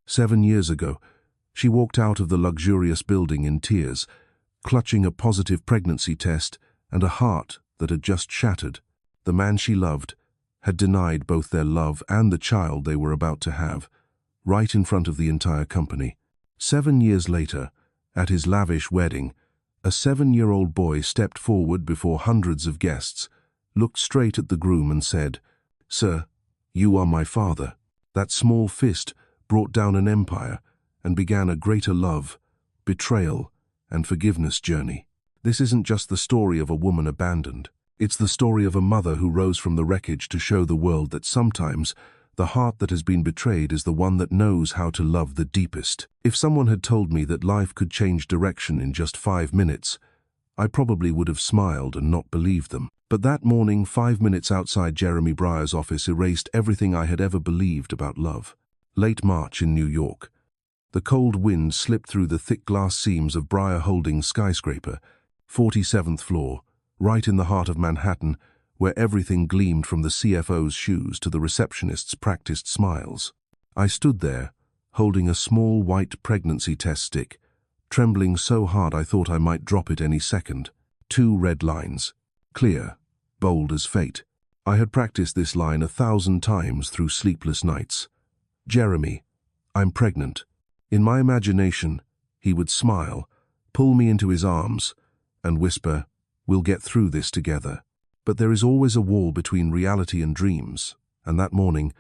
7 years ago, she walked out of the luxurious building in tears, clutching a positive pregnancy test and a heart that had just shattered. The man she loved had denied both their love and the child they were about to have, right in front of the entire company. 7 years later, at his lavish wedding, a 7-year-old boy stepped forward before hundreds of guests, looked straight at the groom and said, "Sir, you are my father." That small fist brought down an empire and began a greater love, betrayal, and forgiveness journey. This isn't just the story of a woman abandoned. It's the story of a mother who rose from the wreckage to show the world that sometimes the heart that has been betrayed is the one that knows how to love the deepest. If someone had told me that life could change direction in just 5 minutes, I probably would have smiled and not believed them. But that morning, 5 minutes outside Jeremy Briar's office erased everything I had ever believed about love. Late March in New York. The cold wind slipped through the thick glass seams of Briar Holdings skyscraper, 47th floor, right in the heart of Manhattan, where everything gleamed from the CFO's shoes to the receptionist's practiced smiles. I stood there, holding a small white pregnancy test stick, trembling so hard I thought I might drop it any second. 2 red lines. Clear, bold as fate. I had practiced this line 1,000 times through sleepless nights. "Jeremy, I'm pregnant." In my imagination, he would smile, pull me into his arms, and whisper, "We'll get through this together." But there is always a wall between reality and dreams, and that morning,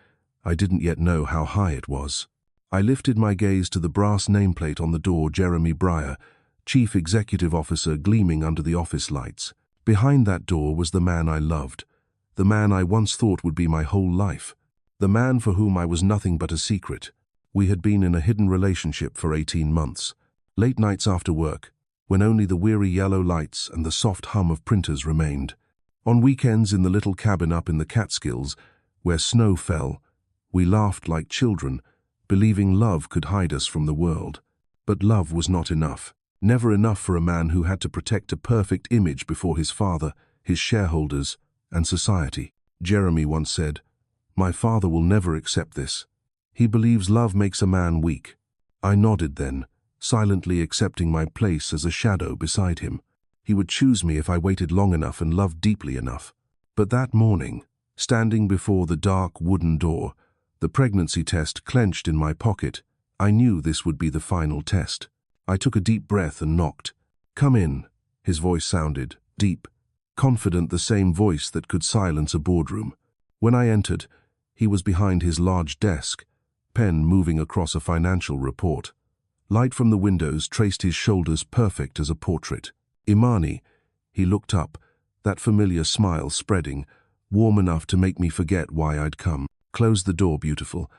I didn't yet know how high it was. I lifted my gaze to the brass nameplate on the door, Jeremy Briar, Chief Executive Officer, gleaming under the office lights. Behind that door was the man I loved, the man I once thought would be my whole life, the man for whom I was nothing but a secret. We had been in a hidden relationship for 18 months. Late nights after work, when only the weary yellow lights and the soft hum of printers remained. On weekends in the little cabin up in the Catskills, where snow fell, we laughed like children, believing love could hide us from the world. But love was not enough. Never enough for a man who had to protect a perfect image before his father, his shareholders, and society. Jeremy once said, "My father will never accept this. He believes love makes a man weak." I nodded then, silently accepting my place as a shadow beside him. He would choose me if I waited long enough and loved deeply enough. But that morning, standing before the dark wooden door, the pregnancy test clenched in my pocket, I knew this would be the final test. I took a deep breath and knocked. "Come in," his voice sounded, deep, confident, the same voice that could silence a boardroom. When I entered, he was behind his large desk, pen moving across a financial report. Light from the windows traced his shoulders perfect as a portrait. "Imani," he looked up, that familiar smile spreading, warm enough to make me forget why I'd come. "Close the door, beautiful.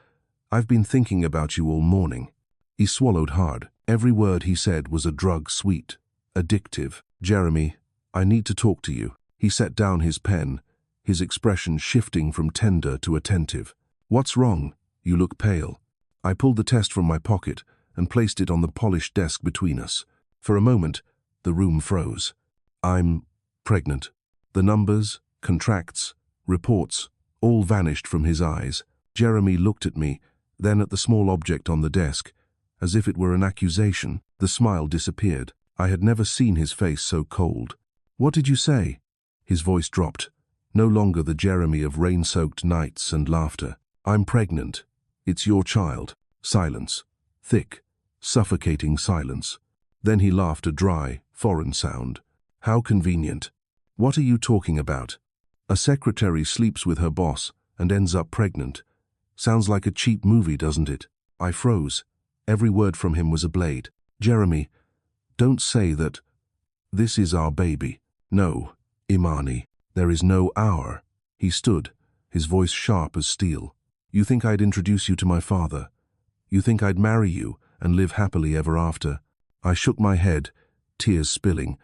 I've been thinking about you all morning." He swallowed hard. Every word he said was a drug sweet, addictive. "Jeremy, I need to talk to you." He set down his pen, his expression shifting from tender to attentive. "What's wrong? You look pale." I pulled the test from my pocket and placed it on the polished desk between us. For a moment, the room froze. "I'm pregnant." The numbers, contracts, reports, all vanished from his eyes. Jeremy looked at me, then at the small object on the desk, as if it were an accusation. The smile disappeared. I had never seen his face so cold. "What did you say?" His voice dropped, no longer the Jeremy of rain-soaked nights and laughter. "I'm pregnant. It's your child." Silence. Thick, suffocating silence. Then he laughed, a dry, foreign sound. "How convenient. What are you talking about? A secretary sleeps with her boss and ends up pregnant. Sounds like a cheap movie, doesn't it?" I froze. Every word from him was a blade. "Jeremy, don't say that. This is our baby." "No, Imani, there is no our." He stood, his voice sharp as steel. "You think I'd introduce you to my father? You think I'd marry you and live happily ever after?" I shook my head, tears spilling.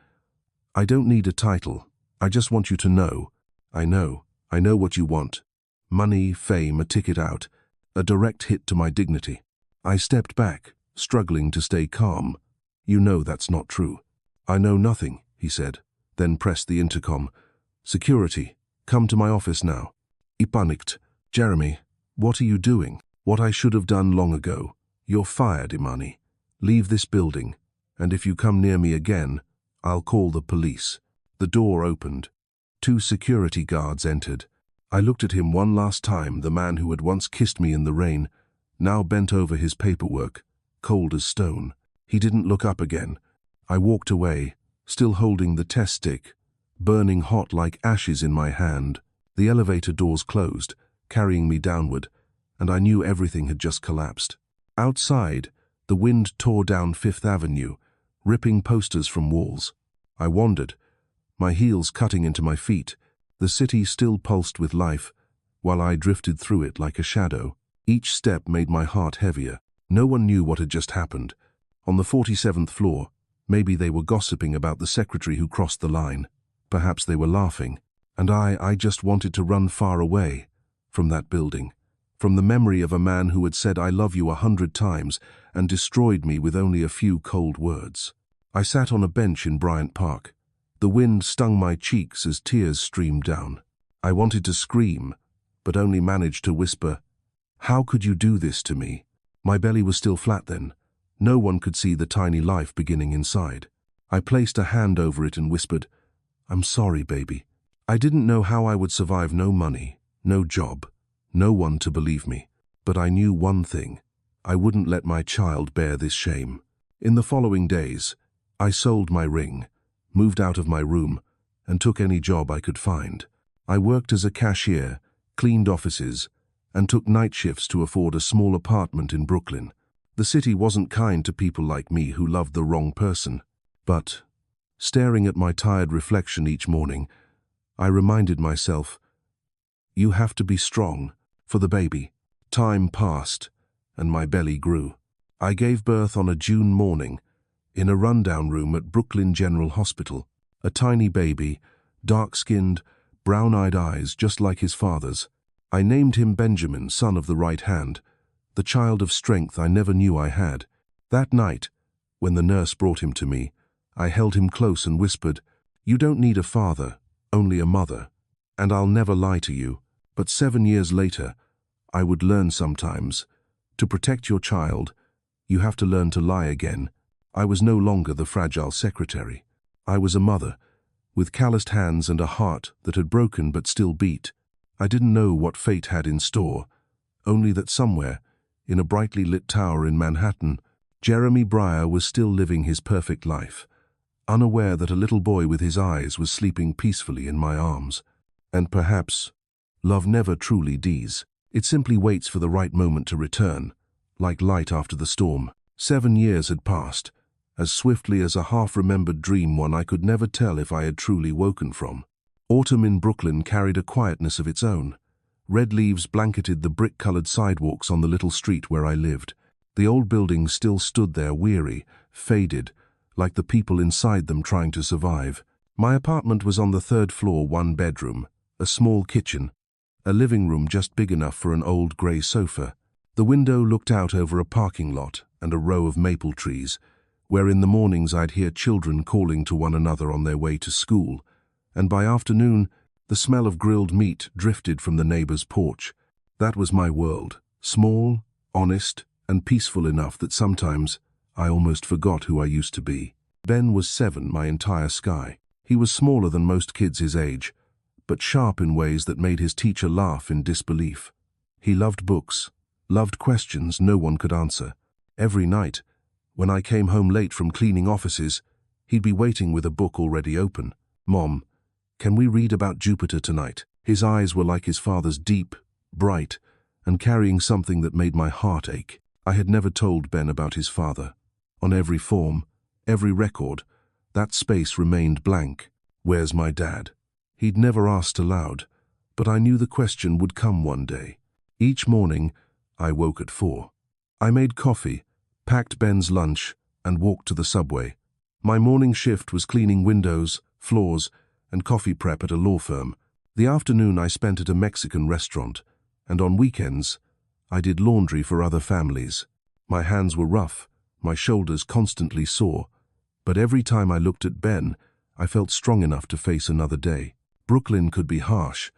"I don't need a title. I just want you to know. I know what you want. Money, fame, a ticket out, a direct hit to my dignity." I stepped back, struggling to stay calm. "You know that's not true." "I know nothing," he said, then pressed the intercom. "Security, come to my office now." I panicked. "Jeremy, what are you doing?" What I should have done long ago. "You're fired, Imani. Leave this building, and if you come near me again, I'll call the police." The door opened. 2 security guards entered. I looked at him one last time, the man who had once kissed me in the rain, now bent over his paperwork, cold as stone. He didn't look up again. I walked away, still holding the test stick, burning hot like ashes in my hand. The elevator doors closed, carrying me downward, and I knew everything had just collapsed. Outside, the wind tore down Fifth Avenue, ripping posters from walls. I wandered, my heels cutting into my feet. The city still pulsed with life, while I drifted through it like a shadow. Each step made my heart heavier. No one knew what had just happened. On the 47th floor, maybe they were gossiping about the secretary who crossed the line. Perhaps they were laughing. And I just wanted to run far away from that building, from the memory of a man who had said "I love you" 100 times and destroyed me with only a few cold words. I sat on a bench in Bryant Park. The wind stung my cheeks as tears streamed down. I wanted to scream, but only managed to whisper, "How could you do this to me?" My belly was still flat then. No one could see the tiny life beginning inside. I placed a hand over it and whispered, "I'm sorry, baby." I didn't know how I would survive. No money, no job, no one to believe me. But I knew one thing: I wouldn't let my child bear this shame. In the following days, I sold my ring, moved out of my room, and took any job I could find. I worked as a cashier, cleaned offices, and took night shifts to afford a small apartment in Brooklyn. The city wasn't kind to people like me who loved the wrong person. But, staring at my tired reflection each morning, I reminded myself, you have to be strong for the baby. Time passed, and my belly grew. I gave birth on a June morning, in a rundown room at Brooklyn General Hospital. A tiny baby, dark-skinned, brown-eyed eyes just like his father's. I named him Benjamin, son of the right hand, the child of strength I never knew I had. That night, when the nurse brought him to me, I held him close and whispered, "You don't need a father, only a mother, and I'll never lie to you." But 7 years later, I would learn sometimes. To protect your child, you have to learn to lie again. I was no longer the fragile secretary. I was a mother, with calloused hands and a heart that had broken but still beat. I didn't know what fate had in store, only that somewhere, in a brightly lit tower in Manhattan, Jeremy Briar was still living his perfect life, unaware that a little boy with his eyes was sleeping peacefully in my arms. And perhaps, love never truly dies. It simply waits for the right moment to return, like light after the storm. 7 years had passed, as swiftly as a half-remembered dream, one I could never tell if I had truly woken from. Autumn in Brooklyn carried a quietness of its own. Red leaves blanketed the brick-colored sidewalks on the little street where I lived. The old buildings still stood there, weary, faded, like the people inside them trying to survive. My apartment was on the 3rd floor, 1 bedroom, a small kitchen, a living room just big enough for an old grey sofa. The window looked out over a parking lot and a row of maple trees, where in the mornings I'd hear children calling to one another on their way to school, and by afternoon, the smell of grilled meat drifted from the neighbor's porch. That was my world, small, honest, and peaceful enough that sometimes I almost forgot who I used to be. Ben was 7, my entire sky. He was smaller than most kids his age, but sharp in ways that made his teacher laugh in disbelief. He loved books, loved questions no one could answer. Every night, when I came home late from cleaning offices, he'd be waiting with a book already open. "Mom, can we read about Jupiter tonight?" His eyes were like his father's, deep, bright, and carrying something that made my heart ache. I had never told Ben about his father. On every form, every record, that space remained blank. Where's my dad? He'd never asked aloud, but I knew the question would come one day. Each morning, I woke at 4. I made coffee, packed Ben's lunch, and walked to the subway. My morning shift was cleaning windows, floors, and coffee prep at a law firm. The afternoon I spent at a Mexican restaurant, and on weekends, I did laundry for other families. My hands were rough, my shoulders constantly sore, but every time I looked at Ben, I felt strong enough to face another day. Brooklyn could be harsh,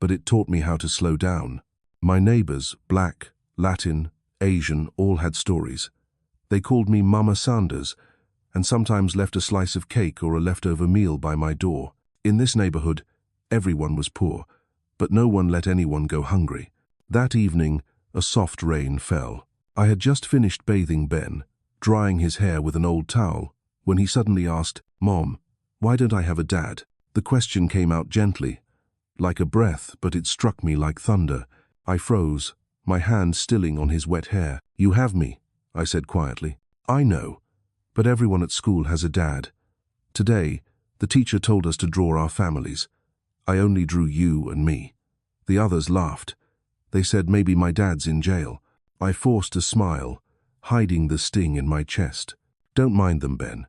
but it taught me how to slow down. My neighbors, black, Latin, Asian, all had stories. They called me Mama Sanders, and sometimes left a slice of cake or a leftover meal by my door. In this neighborhood, everyone was poor, but no one let anyone go hungry. That evening, a soft rain fell. I had just finished bathing Ben, drying his hair with an old towel, when he suddenly asked, "Mom, why don't I have a dad?" The question came out gently, like a breath, but it struck me like thunder. I froze, my hand stilling on his wet hair. "You have me," I said quietly. "I know, but everyone at school has a dad. Today, the teacher told us to draw our families. I only drew you and me." The others laughed. They said maybe my dad's in jail. I forced a smile, hiding the sting in my chest. "Don't mind them, Ben.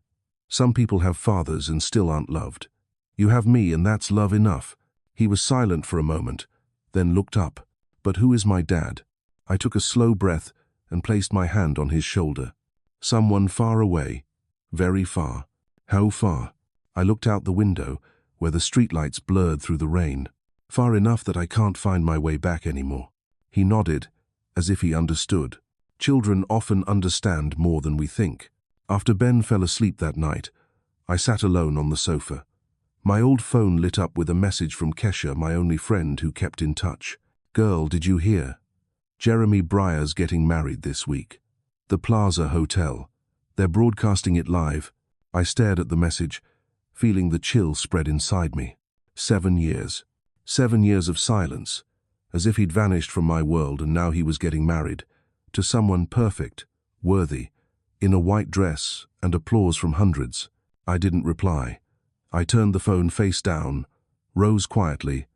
Some people have fathers and still aren't loved. You have me, and that's love enough." He was silent for a moment, then looked up. "But who is my dad?" I took a slow breath and placed my hand on his shoulder. "Someone far away, very far." "How far?" I looked out the window, where the streetlights blurred through the rain. "Far enough that I can't find my way back anymore." He nodded, as if he understood. Children often understand more than we think. After Ben fell asleep that night, I sat alone on the sofa. My old phone lit up with a message from Kesha, my only friend who kept in touch. "Girl, did you hear? Jeremy Briar's getting married this week. The Plaza Hotel. They're broadcasting it live." I stared at the message, feeling the chill spread inside me. 7 years. 7 years of silence, as if he'd vanished from my world and now he was getting married, to someone perfect, worthy, in a white dress and applause from hundreds. I didn't reply. I turned the phone face down, rose quietly,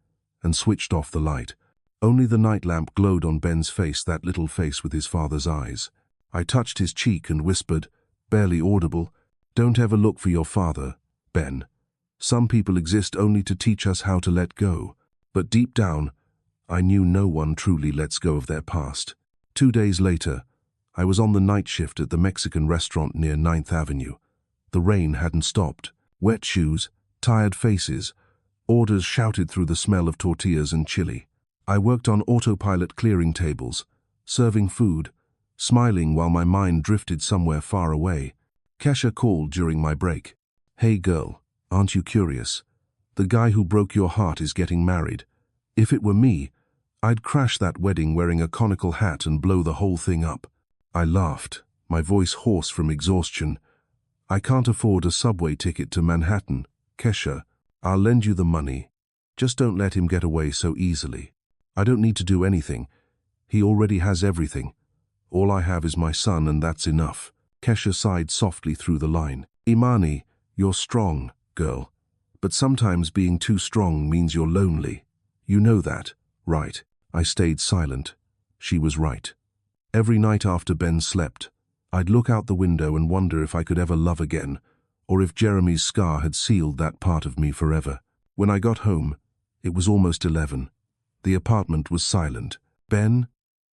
and switched off the light. Only the night lamp glowed on Ben's face, that little face with his father's eyes. I touched his cheek and whispered, barely audible, "Don't ever look for your father, Ben. Some people exist only to teach us how to let go." But deep down, I knew no one truly lets go of their past. 2 days later, I was on the night shift at the Mexican restaurant near 9th Avenue. The rain hadn't stopped. Wet shoes, tired faces, orders shouted through the smell of tortillas and chili. I worked on autopilot, clearing tables, serving food, smiling while my mind drifted somewhere far away. Kesha called during my break. "Hey girl, aren't you curious? The guy who broke your heart is getting married. If it were me, I'd crash that wedding wearing a conical hat and blow the whole thing up." I laughed, my voice hoarse from exhaustion. "I can't afford a subway ticket to Manhattan, Kesha. I'll lend you the money. Just don't let him get away so easily. I don't need to do anything. He already has everything. All I have is my son, and that's enough." Kesha sighed softly through the line. "Imani, you're strong, girl. But sometimes being too strong means you're lonely. You know that, right?" I stayed silent. She was right. Every night after Ben slept, I'd look out the window and wonder if I could ever love again, or if Jeremy's scar had sealed that part of me forever. When I got home, it was almost 11. The apartment was silent. "Ben?"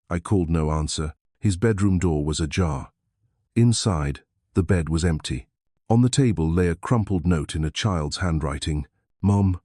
I called, no answer. His bedroom door was ajar. Inside, the bed was empty. On the table lay a crumpled note in a child's handwriting. "Mom,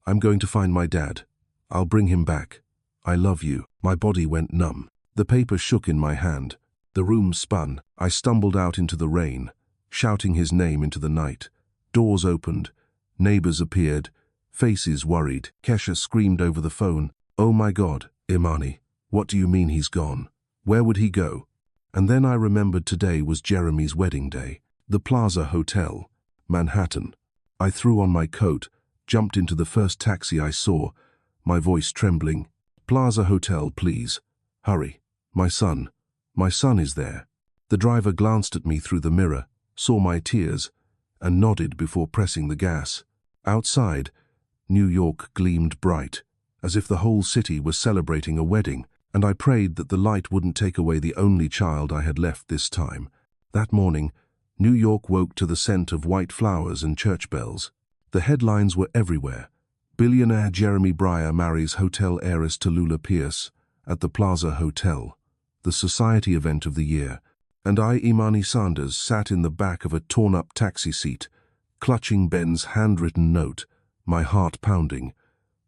I'm going to find my dad. I'll bring him back. I love you." My body went numb. The paper shook in my hand. The room spun. I stumbled out into the rain, shouting his name into the night. Doors opened. Neighbors appeared. Faces worried. Kesha screamed over the phone, "Oh my God, Imani, what do you mean he's gone? Where would he go?" And then I remembered today was Jeremy's wedding day. The Plaza Hotel, Manhattan. I threw on my coat, jumped into the first taxi I saw, my voice trembling. "Plaza Hotel, please. Hurry. My son is there." The driver glanced at me through the mirror, saw my tears, and nodded before pressing the gas. Outside, New York gleamed bright, as if the whole city was celebrating a wedding, and I prayed that the light wouldn't take away the only child I had left this time. That morning, New York woke to the scent of white flowers and church bells. The headlines were everywhere. Billionaire Jeremy Briar marries hotel heiress Tallulah Pierce at the Plaza Hotel, the society event of the year. And I, Imani Sanders, sat in the back of a torn-up taxi seat, clutching Ben's handwritten note, my heart pounding,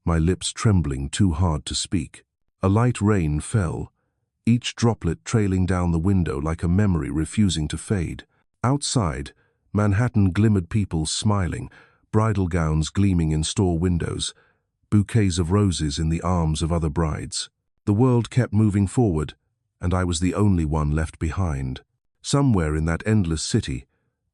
my lips trembling too hard to speak. A light rain fell, each droplet trailing down the window like a memory refusing to fade. Outside, Manhattan glimmered, people smiling, bridal gowns gleaming in store windows, bouquets of roses in the arms of other brides. The world kept moving forward, and I was the only one left behind. Somewhere in that endless city,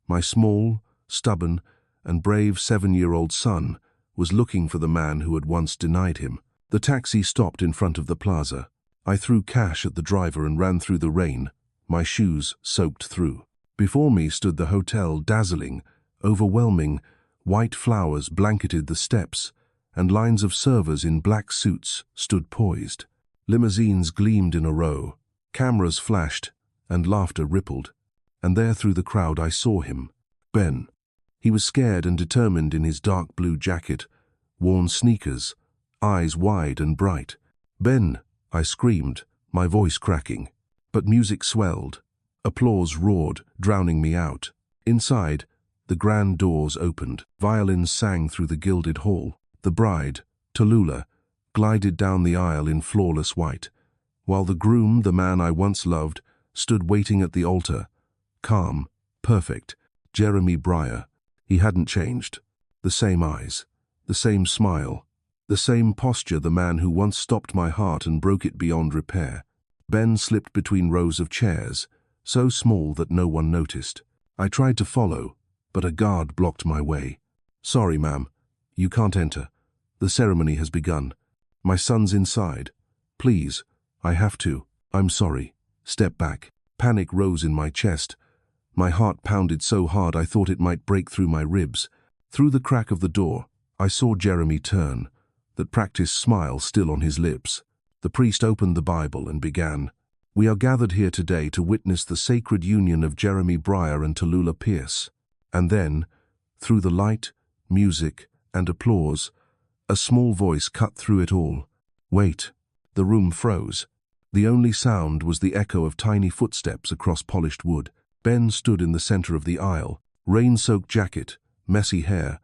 my small, stubborn, and brave 7-year-old son was looking for the man who had once denied him. The taxi stopped in front of the plaza. I threw cash at the driver and ran through the rain, my shoes soaked through. Before me stood the hotel, dazzling, overwhelming. White flowers blanketed the steps, and lines of servers in black suits stood poised. Limousines gleamed in a row, cameras flashed, and laughter rippled. And there through the crowd I saw him, Ben. He was scared and determined in his dark blue jacket, worn sneakers, eyes wide and bright. "Ben!" I screamed, my voice cracking. But music swelled. Applause roared, drowning me out. Inside, the grand doors opened. Violins sang through the gilded hall. The bride, Tallulah, glided down the aisle in flawless white, while the groom, the man I once loved, stood waiting at the altar, calm, perfect. Jeremy Briar. He hadn't changed. The same eyes, the same smile, the same posture, the man who once stopped my heart and broke it beyond repair. Ben slipped between rows of chairs, so small that no one noticed. I tried to follow, but a guard blocked my way. "Sorry, ma'am. You can't enter. The ceremony has begun. My son's inside. Please, I have to. I'm sorry." Step back. Panic rose in my chest. My heart pounded so hard I thought it might break through my ribs. Through the crack of the door, I saw Jeremy turn, that practiced smile still on his lips. The priest opened the Bible and began, "We are gathered here today to witness the sacred union of Jeremy Briar and Tallulah Pierce." And then, through the light, music, and applause, a small voice cut through it all. "Wait." The room froze. The only sound was the echo of tiny footsteps across polished wood. Ben stood in the center of the aisle, rain-soaked jacket, messy hair,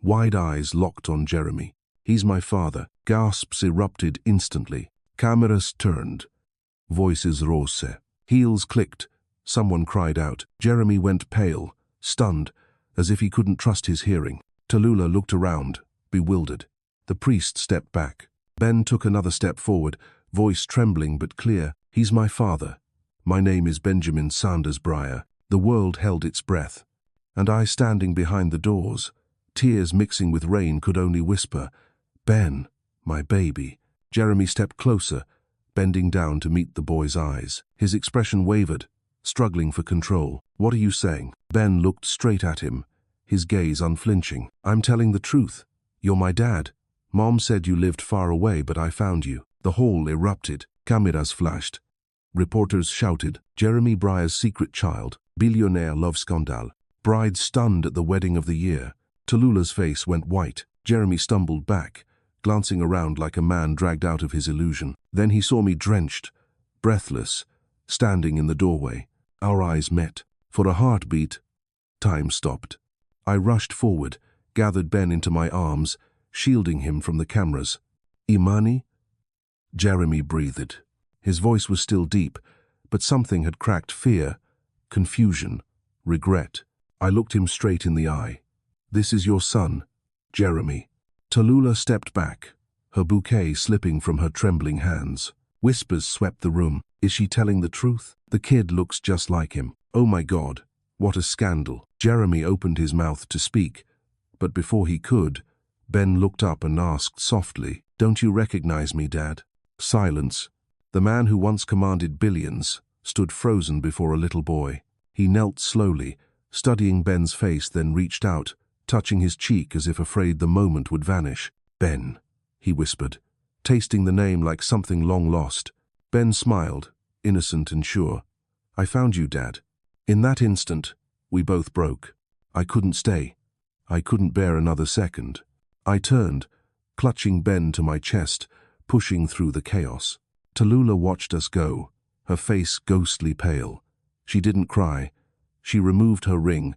wide eyes locked on Jeremy. "He's my father." Gasps erupted instantly. Cameras turned. Voices rose. Heels clicked. Someone cried out. Jeremy went pale, stunned, as if he couldn't trust his hearing. Tallulah looked around, bewildered. The priest stepped back. Ben took another step forward, voice trembling but clear. "He's my father. My name is Benjamin Sanders Briar." The world held its breath, and I, standing behind the doors, tears mixing with rain, could only whisper, "Ben, my baby." Jeremy stepped closer, bending down to meet the boy's eyes. His expression wavered, struggling for control. "What are you saying?" Ben looked straight at him, his gaze unflinching. "I'm telling the truth. You're my dad. Mom said you lived far away, but I found you." The hall erupted. Cameras flashed. Reporters shouted, "Jeremy Briar's secret child. Billionaire love scandal." Bride stunned at the wedding of the year. Tallulah's face went white. Jeremy stumbled back, glancing around like a man dragged out of his illusion. Then he saw me drenched, breathless, standing in the doorway. Our eyes met. For a heartbeat, time stopped. I rushed forward, gathered Ben into my arms, shielding him from the cameras. "Imani?" Jeremy breathed. His voice was still deep, but something had cracked. Fear, confusion, regret. I looked him straight in the eye. "This is your son, Jeremy." Tallulah stepped back, her bouquet slipping from her trembling hands. Whispers swept the room. "Is she telling the truth? The kid looks just like him. Oh my God, what a scandal." Jeremy opened his mouth to speak, but before he could, Ben looked up and asked softly, "Don't you recognize me, Dad?" Silence. The man who once commanded billions stood frozen before a little boy. He knelt slowly, studying Ben's face, then reached out, touching his cheek as if afraid the moment would vanish. "Ben," he whispered, tasting the name like something long lost. Ben smiled, innocent and sure. "I found you, Dad." In that instant, we both broke. I couldn't stay. I couldn't bear another second. I turned, clutching Ben to my chest, pushing through the chaos. Tallulah watched us go, her face ghostly pale. She didn't cry. She removed her ring,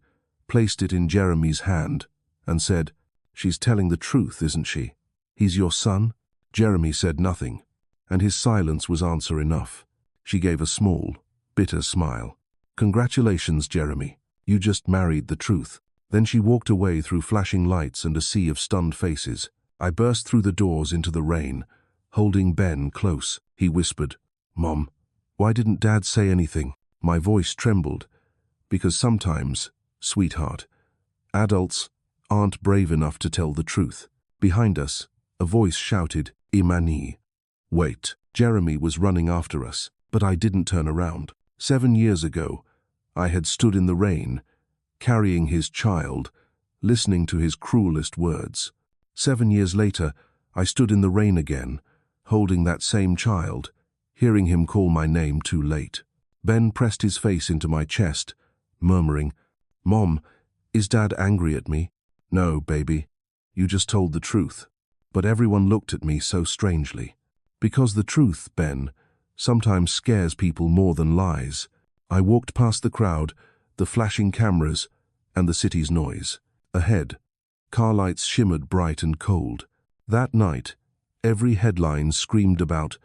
placed it in Jeremy's hand, and said, "She's telling the truth, isn't she? He's your son?" Jeremy said nothing, and his silence was answer enough. She gave a small, bitter smile. "Congratulations, Jeremy. You just married the truth." Then she walked away through flashing lights and a sea of stunned faces. I burst through the doors into the rain, holding Ben close. He whispered, "Mom, why didn't Dad say anything?" My voice trembled, because sometimes, sweetheart, adults aren't brave enough to tell the truth. Behind us, a voice shouted, "Imani." Wait. Jeremy was running after us, but I didn't turn around. 7 years ago, I had stood in the rain, carrying his child, listening to his cruelest words. 7 years later, I stood in the rain again, holding that same child, hearing him call my name too late. Ben pressed his face into my chest, murmuring, "Mom, is Dad angry at me?" "No, baby, you just told the truth." But everyone looked at me so strangely. Because the truth, Ben, sometimes scares people more than lies. I walked past the crowd, the flashing cameras, and the city's noise. Ahead, car lights shimmered bright and cold. That night, every headline screamed about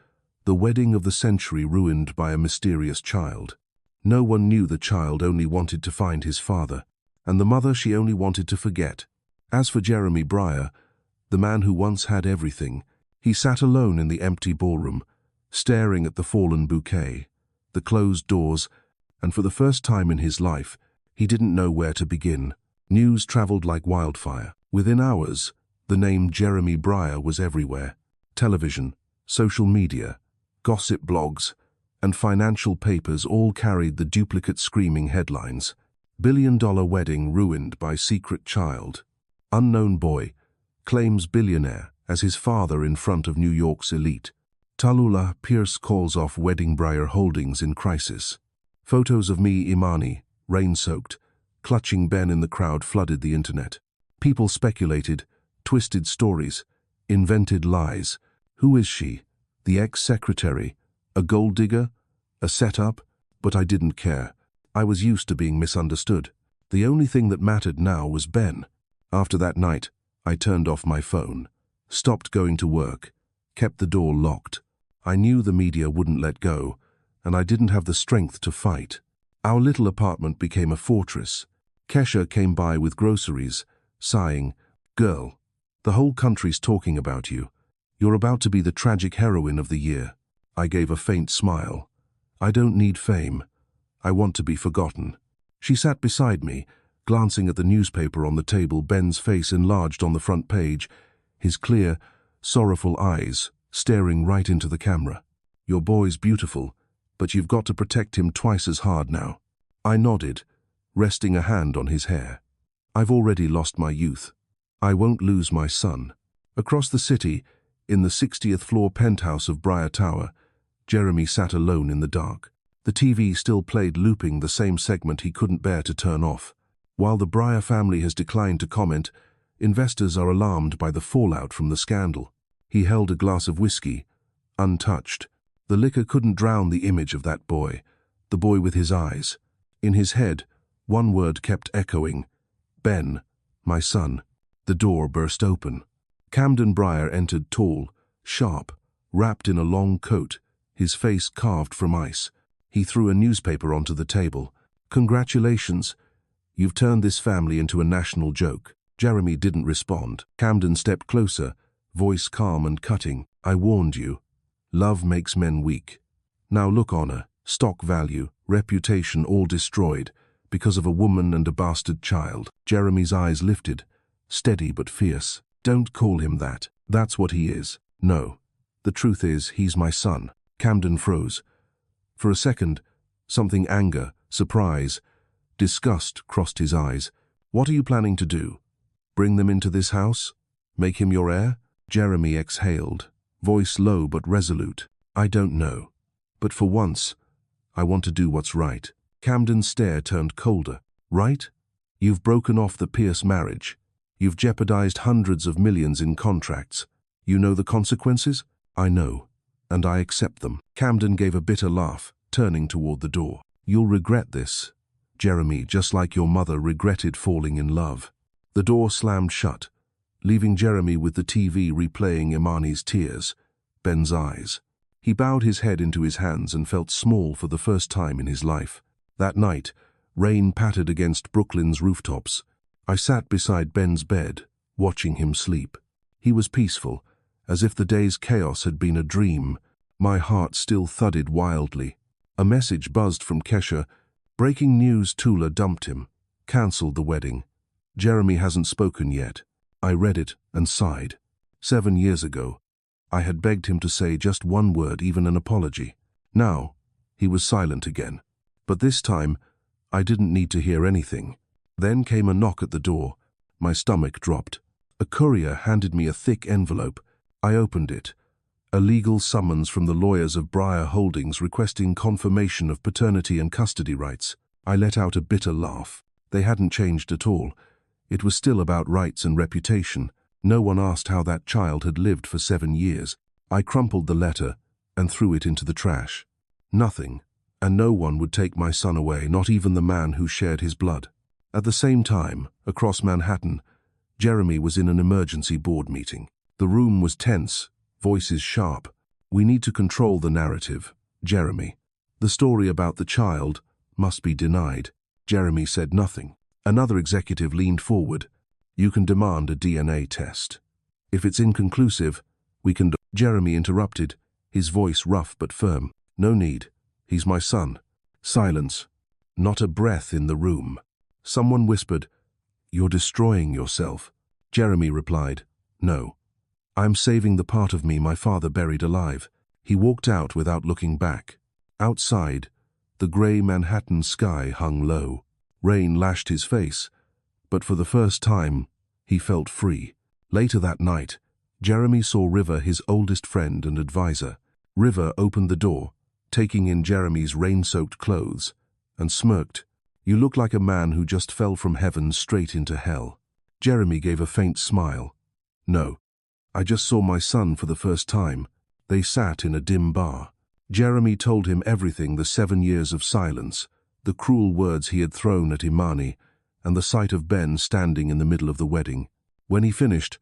the wedding of the century ruined by a mysterious child. No one knew the child only wanted to find his father, and the mother she only wanted to forget. As for Jeremy Briar, the man who once had everything, he sat alone in the empty ballroom, staring at the fallen bouquet, the closed doors, and for the first time in his life, he didn't know where to begin. News traveled like wildfire. Within hours, the name Jeremy Briar was everywhere. Television, social media, gossip blogs, and financial papers all carried the duplicate screaming headlines. "Billion-dollar wedding ruined by secret child." "Unknown boy claims billionaire as his father in front of New York's elite." "Tallulah Pierce calls off wedding Briar Holdings in crisis." Photos of me, Imani, rain-soaked, clutching Ben in the crowd flooded the internet. People speculated, twisted stories, invented lies. Who is she? The ex-secretary? A gold digger? A setup? But I didn't care. I was used to being misunderstood. The only thing that mattered now was Ben. After that night, I turned off my phone, stopped going to work, kept the door locked. I knew the media wouldn't let go, and I didn't have the strength to fight. Our little apartment became a fortress. Kesha came by with groceries, sighing, "Girl, the whole country's talking about you. You're about to be the tragic heroine of the year." I gave a faint smile. "I don't need fame. I want to be forgotten." She sat beside me, glancing at the newspaper on the table, Ben's face enlarged on the front page, his clear, sorrowful eyes staring right into the camera. "Your boy's beautiful, but you've got to protect him twice as hard now." I nodded, resting a hand on his hair. "I've already lost my youth. I won't lose my son." Across the city, in the 60th floor penthouse of Briar Tower, Jeremy sat alone in the dark. The TV still played, looping the same segment he couldn't bear to turn off. While the Briar family has declined to comment, investors are alarmed by the fallout from the scandal. He held a glass of whiskey, untouched. The liquor couldn't drown the image of that boy, the boy with his eyes. In his head, one word kept echoing, "Ben, my son." The door burst open. Camden Briar entered, tall, sharp, wrapped in a long coat, his face carved from ice. He threw a newspaper onto the table. "Congratulations. You've turned this family into a national joke." Jeremy didn't respond. Camden stepped closer, voice calm and cutting. "I warned you. Love makes men weak. Now look, honor, stock value, reputation all destroyed because of a woman and a bastard child." Jeremy's eyes lifted, steady but fierce. "Don't call him that. That's what he is." "No. The truth is, he's my son." Camden froze. For a second, something anger, surprise, disgust crossed his eyes. "What are you planning to do? Bring them into this house? Make him your heir?" Jeremy exhaled, voice low but resolute. "I don't know. But for once, I want to do what's right." Camden's stare turned colder. "Right? You've broken off the Pierce marriage. You've jeopardized hundreds of millions in contracts. You know the consequences?" "I know, and I accept them." Camden gave a bitter laugh, turning toward the door. "You'll regret this, Jeremy, just like your mother regretted falling in love." The door slammed shut, leaving Jeremy with the TV replaying Imani's tears, Ben's eyes, He bowed his head into his hands and felt small for the first time in his life. That night, rain pattered against Brooklyn's rooftops. I sat beside Ben's bed, watching him sleep. He was peaceful, as if the day's chaos had been a dream. My heart still thudded wildly. A message buzzed from Kesha. Breaking news: Tula dumped him. Cancelled the wedding. Jeremy hasn't spoken yet. I read it and sighed. 7 years ago, I had begged him to say just one word, even an apology. Now, he was silent again. But this time, I didn't need to hear anything. Then came a knock at the door. My stomach dropped. A courier handed me a thick envelope. I opened it. A legal summons from the lawyers of Briar Holdings requesting confirmation of paternity and custody rights. I let out a bitter laugh. They hadn't changed at all. It was still about rights and reputation. No one asked how that child had lived for 7 years. I crumpled the letter and threw it into the trash. Nothing, and no one would take my son away, not even the man who shared his blood. At the same time, across Manhattan, Jeremy was in an emergency board meeting. The room was tense, voices sharp. We need to control the narrative, Jeremy. The story about the child must be denied. Jeremy said nothing. Another executive leaned forward. You can demand a DNA test. If it's inconclusive, we can... Jeremy interrupted, his voice rough but firm. No need. He's my son. Silence. Not a breath in the room. Someone whispered, You're destroying yourself. Jeremy replied, No. I'm saving the part of me my father buried alive. He walked out without looking back. Outside, the grey Manhattan sky hung low. Rain lashed his face, but for the first time, he felt free. Later that night, Jeremy saw River, his oldest friend and advisor. River opened the door, taking in Jeremy's rain-soaked clothes, and smirked. You look like a man who just fell from heaven straight into hell. Jeremy gave a faint smile. No, I just saw my son for the first time. They sat in a dim bar. Jeremy told him everything: the 7 years of silence, the cruel words he had thrown at Imani, and the sight of Ben standing in the middle of the wedding. When he finished,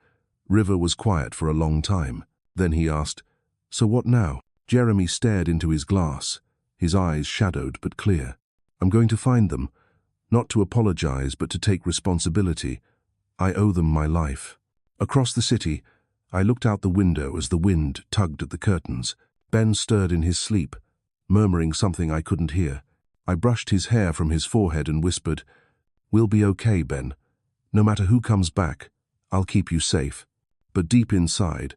River was quiet for a long time. Then he asked, So what now? Jeremy stared into his glass, his eyes shadowed but clear. I'm going to find them, not to apologize but to take responsibility. I owe them my life. Across the city, I looked out the window as the wind tugged at the curtains. Ben stirred in his sleep, murmuring something I couldn't hear. I brushed his hair from his forehead and whispered, We'll be okay, Ben. No matter who comes back, I'll keep you safe. But deep inside,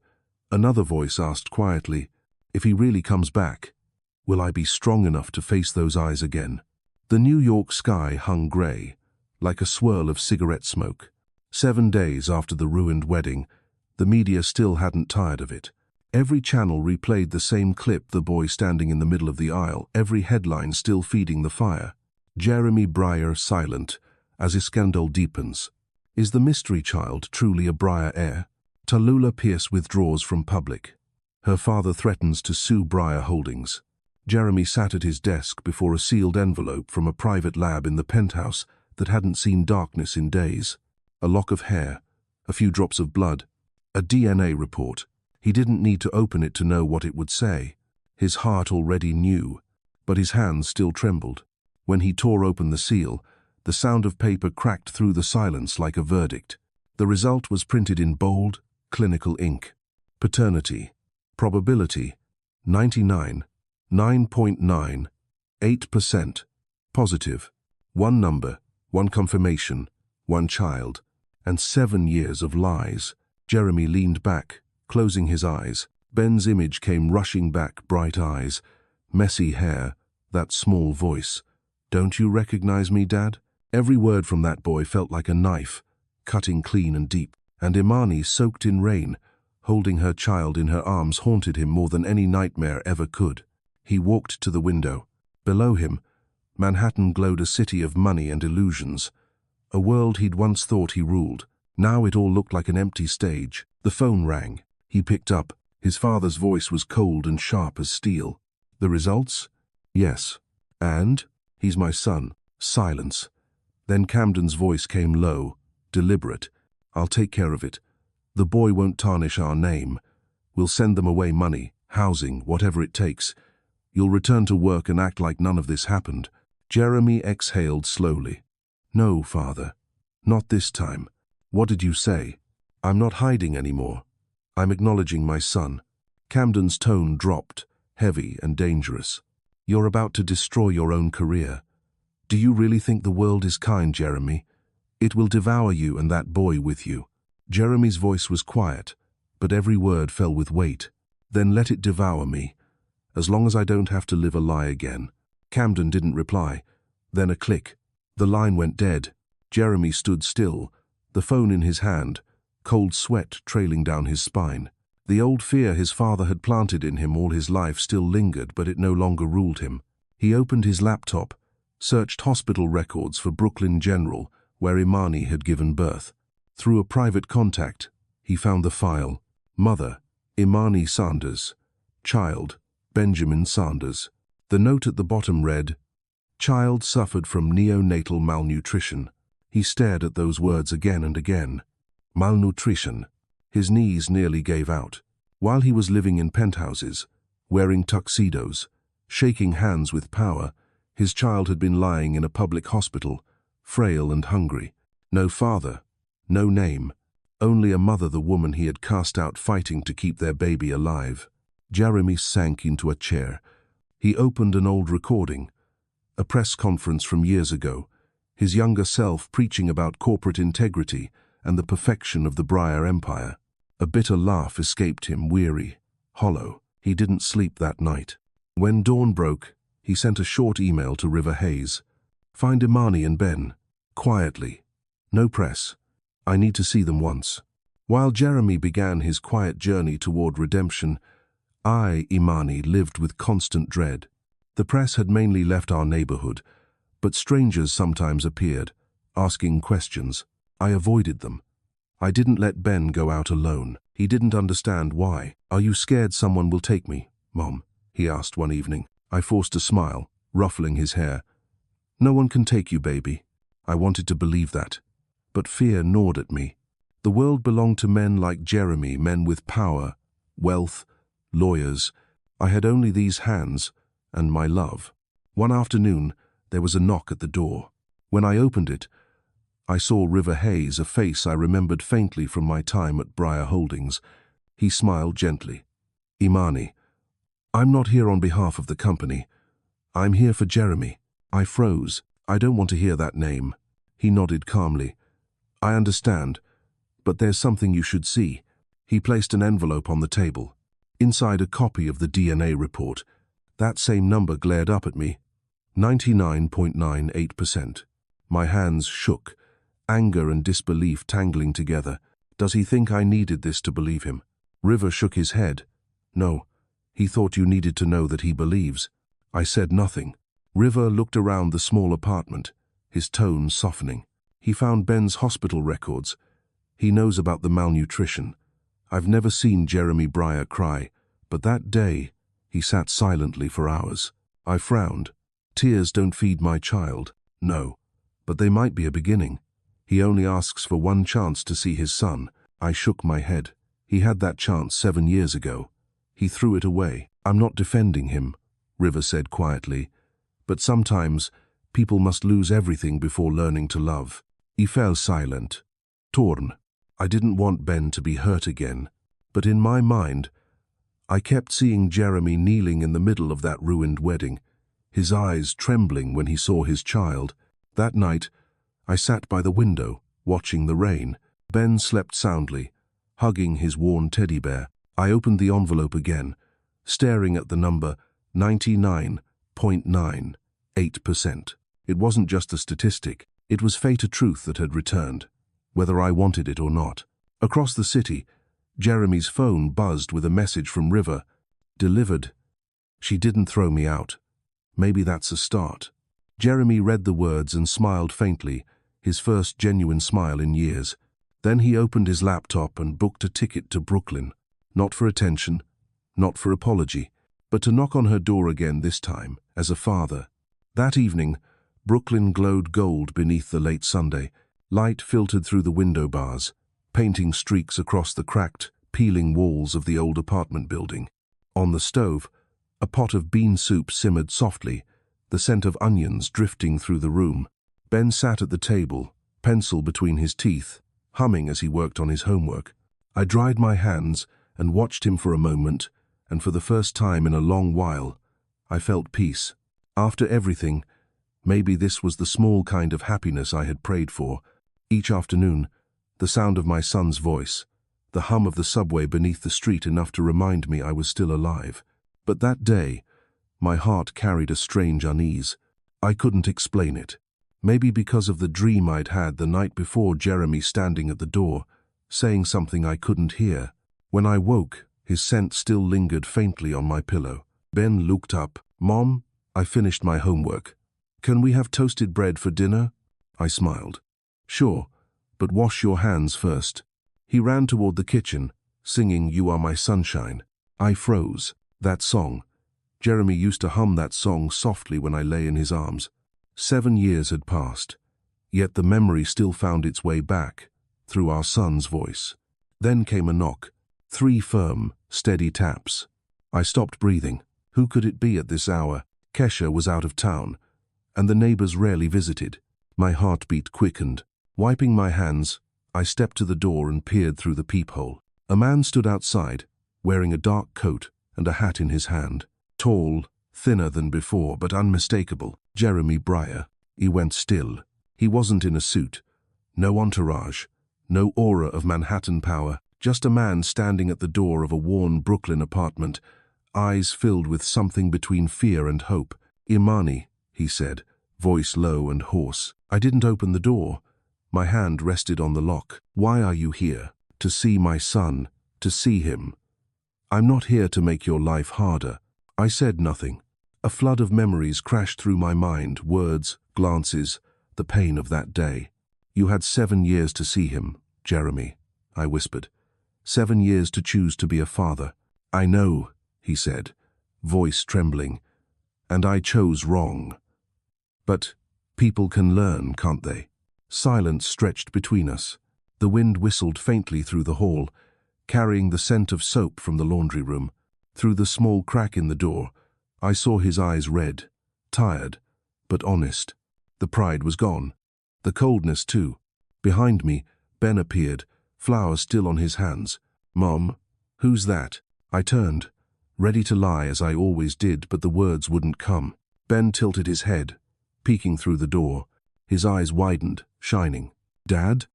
another voice asked quietly, If he really comes back, will I be strong enough to face those eyes again? The New York sky hung grey, like a swirl of cigarette smoke. 7 days after the ruined wedding, the media still hadn't tired of it. Every channel replayed the same clip, the boy standing in the middle of the aisle, every headline still feeding the fire. Jeremy Briar silent, as his scandal deepens. Is the mystery child truly a Briar heir? Tallulah Pierce withdraws from public. Her father threatens to sue Briar Holdings. Jeremy sat at his desk before a sealed envelope from a private lab in the penthouse that hadn't seen darkness in days. A lock of hair, a few drops of blood, a DNA report. He didn't need to open it to know what it would say. His heart already knew, but his hands still trembled. When he tore open the seal, the sound of paper cracked through the silence like a verdict. The result was printed in bold, clinical ink. Paternity. Probability. 99. 9.9. 8%. Positive. 1 number, 1 confirmation, 1 child, and 7 years of lies. Jeremy leaned back, closing his eyes. Ben's image came rushing back, bright eyes, messy hair, that small voice. Don't you recognize me, Dad? Every word from that boy felt like a knife, cutting clean and deep. And Imani, soaked in rain, holding her child in her arms, haunted him more than any nightmare ever could. He walked to the window. Below him, Manhattan glowed, a city of money and illusions. A world he'd once thought he ruled. Now it all looked like an empty stage. The phone rang. He picked up. His father's voice was cold and sharp as steel. The results? Yes. And? He's my son. Silence. Then Camden's voice came low, deliberate. I'll take care of it. The boy won't tarnish our name. We'll send them away money, housing, whatever it takes. You'll return to work and act like none of this happened." Jeremy exhaled slowly. "No, Father. Not this time." "What did you say?" "I'm not hiding anymore. I'm acknowledging my son." Camden's tone dropped, heavy and dangerous. "You're about to destroy your own career. Do you really think the world is kind, Jeremy? It will devour you and that boy with you." Jeremy's voice was quiet, but every word fell with weight. "Then let it devour me, as long as I don't have to live a lie again." Camden didn't reply. Then a click. The line went dead. Jeremy stood still, the phone in his hand, cold sweat trailing down his spine. The old fear his father had planted in him all his life still lingered, but it no longer ruled him. He opened his laptop, searched hospital records for Brooklyn General, where Imani had given birth. Through a private contact, he found the file. Mother, Imani Sanders. Child, Benjamin Sanders. The note at the bottom read, "Child suffered from neonatal malnutrition." He stared at those words again and again. Malnutrition. His knees nearly gave out. While he was living in penthouses, wearing tuxedos, shaking hands with power, his child had been lying in a public hospital, frail and hungry. No father, no name, only a mother, the woman he had cast out fighting to keep their baby alive. Jeremy sank into a chair. He opened an old recording, a press conference from years ago, his younger self preaching about corporate integrity and the perfection of the Briar Empire. A bitter laugh escaped him, weary, hollow. He didn't sleep that night. When dawn broke, he sent a short email to River Hayes. "Find Imani and Ben. Quietly. No press. I need to see them once." While Jeremy began his quiet journey toward redemption, Imani, lived with constant dread. The press had mainly left our neighborhood, but strangers sometimes appeared, asking questions. I avoided them. I didn't let Ben go out alone. He didn't understand why. "Are you scared someone will take me, Mom?" he asked one evening. I forced a smile, ruffling his hair. "No one can take you, baby." I wanted to believe that, but fear gnawed at me. The world belonged to men like Jeremy, men with power, wealth, lawyers. I had only these hands and my love. One afternoon, there was a knock at the door. When I opened it, I saw River Hayes, a face I remembered faintly from my time at Briar Holdings. He smiled gently. "Imani, I'm not here on behalf of the company. I'm here for Jeremy." I froze. "I don't want to hear that name." He nodded calmly. "I understand, but there's something you should see." He placed an envelope on the table. Inside, a copy of the DNA report. That same number glared up at me. 99.98%. My hands shook, anger and disbelief tangling together. Does he think I needed this to believe him? River shook his head. "No, he thought you needed to know that he believes." I said nothing. River looked around the small apartment, his tone softening. "He found Ben's hospital records. He knows about the malnutrition. I've never seen Jeremy Briar cry, but that day, he sat silently for hours." I frowned. "Tears don't feed my child." "No, but they might be a beginning. He only asks for one chance to see his son." I shook my head. "He had that chance 7 years ago. He threw it away." "I'm not defending him," River said quietly, "but sometimes people must lose everything before learning to love." He fell silent, torn. I didn't want Ben to be hurt again, but in my mind, I kept seeing Jeremy kneeling in the middle of that ruined wedding, his eyes trembling when he saw his child. That night, I sat by the window, watching the rain. Ben slept soundly, hugging his worn teddy bear. I opened the envelope again, staring at the number 99.98%. It wasn't just a statistic. It was fate, a truth that had returned, whether I wanted it or not. Across the city, Jeremy's phone buzzed with a message from River. "Delivered. She didn't throw me out. Maybe that's a start." Jeremy read the words and smiled faintly, his first genuine smile in years. Then he opened his laptop and booked a ticket to Brooklyn. Not for attention, not for apology, but to knock on her door again, this time as a father. That evening, Brooklyn glowed gold beneath the late Sunday. Light filtered through the window bars, painting streaks across the cracked, peeling walls of the old apartment building. On the stove, a pot of bean soup simmered softly, the scent of onions drifting through the room. Ben sat at the table, pencil between his teeth, humming as he worked on his homework. I dried my hands and watched him for a moment, and for the first time in a long while, I felt peace. After everything, maybe this was the small kind of happiness I had prayed for. Each afternoon, the sound of my son's voice, the hum of the subway beneath the street, enough to remind me I was still alive. But that day, my heart carried a strange unease. I couldn't explain it. Maybe because of the dream I'd had the night before, Jeremy standing at the door, saying something I couldn't hear. When I woke, his scent still lingered faintly on my pillow. Ben looked up. "Mom, I finished my homework. Can we have toasted bread for dinner?" I smiled. "Sure, but wash your hands first." He ran toward the kitchen, singing "You Are My Sunshine." I froze. That song. Jeremy used to hum that song softly when I lay in his arms. 7 years had passed, yet the memory still found its way back, through our son's voice. Then came a knock. 3 firm, steady taps. I stopped breathing. Who could it be at this hour? Kesha was out of town, and the neighbors rarely visited. My heartbeat quickened. Wiping my hands, I stepped to the door and peered through the peephole. A man stood outside, wearing a dark coat and a hat in his hand. Tall, thinner than before, but unmistakable. Jeremy Briar. He went still. He wasn't in a suit. No entourage. No aura of Manhattan power. Just a man standing at the door of a worn Brooklyn apartment, eyes filled with something between fear and hope. "Imani," he said, voice low and hoarse. I didn't open the door. My hand rested on the lock. "Why are you here?" "To see my son. To see him." "I'm not here to make your life harder." I said nothing. A flood of memories crashed through my mind, words, glances, the pain of that day. "You had 7 years to see him, Jeremy," I whispered. 7 years to choose to be a father. "I know," he said, voice trembling, "and I chose wrong. But people can learn, can't they?" Silence stretched between us. The wind whistled faintly through the hall, carrying the scent of soap from the laundry room. Through the small crack in the door, I saw his eyes red, tired, but honest. The pride was gone. The coldness, too. Behind me, Ben appeared, flowers still on his hands. "Mom, who's that?" I turned, ready to lie as I always did, but the words wouldn't come. Ben tilted his head, peeking through the door. His eyes widened, shining. "Dad?"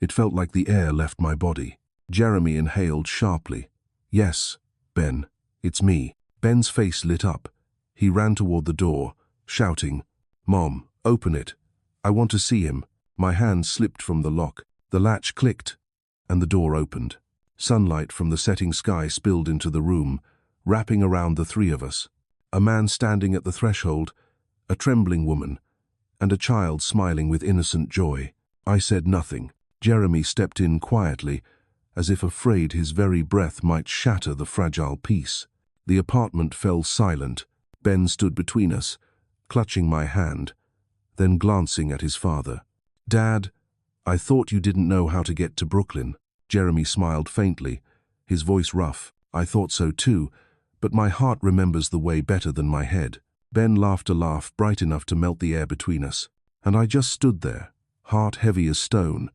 It felt like the air left my body. Jeremy inhaled sharply. "Yes, Ben, it's me." Ben's face lit up. He ran toward the door, shouting, "Mom, open it. I want to see him." My hand slipped from the lock. The latch clicked, and the door opened. Sunlight from the setting sky spilled into the room, wrapping around the 3 of us. A man standing at the threshold, a trembling woman, and a child smiling with innocent joy. I said nothing. Jeremy stepped in quietly, as if afraid his very breath might shatter the fragile peace. The apartment fell silent. Ben stood between us, clutching my hand, then glancing at his father. "Dad, I thought you didn't know how to get to Brooklyn." Jeremy smiled faintly, his voice rough. "I thought so too, but my heart remembers the way better than my head." Ben laughed a laugh bright enough to melt the air between us, and I just stood there, heart heavy as stone,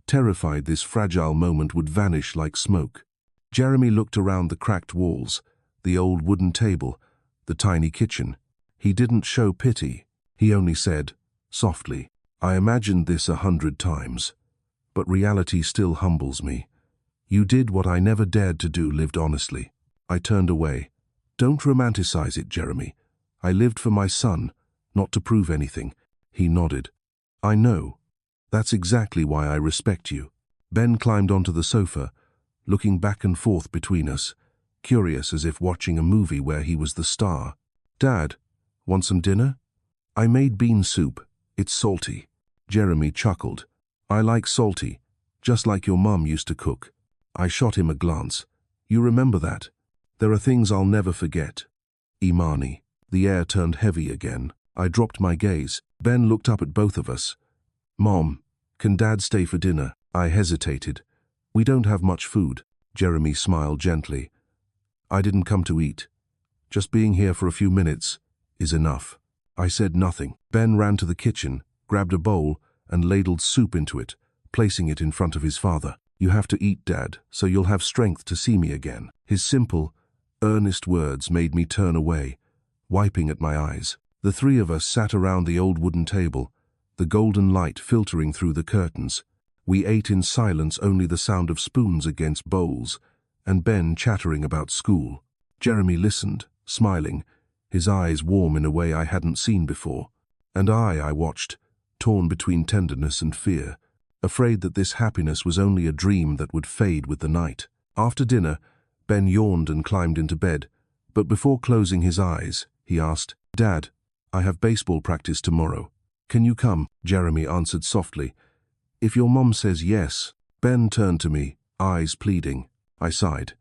terrified this fragile moment would vanish like smoke. Jeremy looked around the cracked walls, the old wooden table, the tiny kitchen. He didn't show pity. He only said, softly, "I imagined this 100 times, but reality still humbles me. You did what I never dared to do, lived honestly." I turned away. "Don't romanticize it, Jeremy. I lived for my son, not to prove anything." He nodded. "I know. That's exactly why I respect you." Ben climbed onto the sofa, looking back and forth between us, curious as if watching a movie where he was the star. "Dad, want some dinner?" "I made bean soup. It's salty." Jeremy chuckled. "I like salty, just like your mum used to cook." I shot him a glance. "You remember that? There are things I'll never forget." Imani. The air turned heavy again. I dropped my gaze. Ben looked up at both of us. "Mom, can Dad stay for dinner?" I hesitated. "We don't have much food." Jeremy smiled gently. I didn't come to eat. Just being here for a few minutes is enough. I said nothing. Ben ran to the kitchen, grabbed a bowl, and ladled soup into it, placing it in front of his father. You have to eat, Dad, so you'll have strength to see me again. His simple, earnest words made me turn away, wiping at my eyes. The three of us sat around the old wooden table, the golden light filtering through the curtains. We ate in silence, only the sound of spoons against bowls, and Ben chattering about school. Jeremy listened, smiling, his eyes warm in a way I hadn't seen before. And I watched, torn between tenderness and fear, afraid that this happiness was only a dream that would fade with the night. After dinner, Ben yawned and climbed into bed, but before closing his eyes, he asked, Dad, I have baseball practice tomorrow. Can you come? Jeremy answered softly, If your mom says yes. Ben turned to me, eyes pleading. I sighed.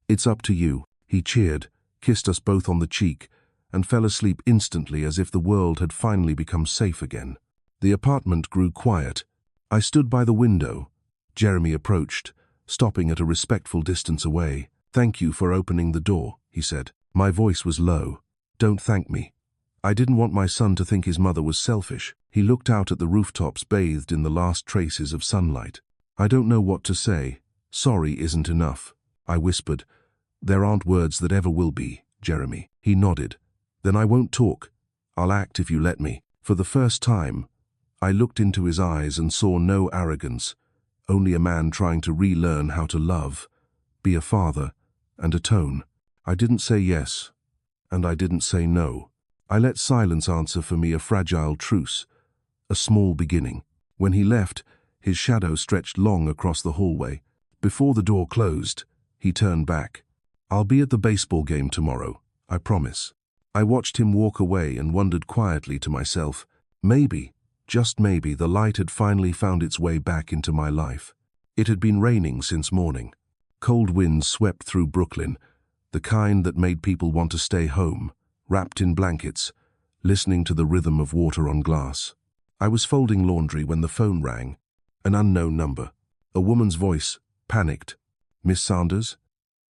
It's up to you. He cheered, kissed us both on the cheek, and fell asleep instantly as if the world had finally become safe again. The apartment grew quiet. I stood by the window. Jeremy approached, stopping at a respectful distance away. Thank you for opening the door, he said. My voice was low. Don't thank me. I didn't want my son to think his mother was selfish. He looked out at the rooftops bathed in the last traces of sunlight. I don't know what to say. Sorry isn't enough, I whispered. There aren't words that ever will be, Jeremy. He nodded. Then I won't talk. I'll act if you let me. For the first time, I looked into his eyes and saw no arrogance, only a man trying to relearn how to love, be a father, and atone. I didn't say yes, and I didn't say no. I let silence answer for me, a fragile truce, a small beginning. When he left, his shadow stretched long across the hallway. Before the door closed, he turned back. I'll be at the baseball game tomorrow, I promise. I watched him walk away and wondered quietly to myself, maybe, just maybe, the light had finally found its way back into my life. It had been raining since morning. Cold winds swept through Brooklyn, the kind that made people want to stay home, wrapped in blankets, listening to the rhythm of water on glass. I was folding laundry when the phone rang. An unknown number. A woman's voice, panicked. Miss Sanders?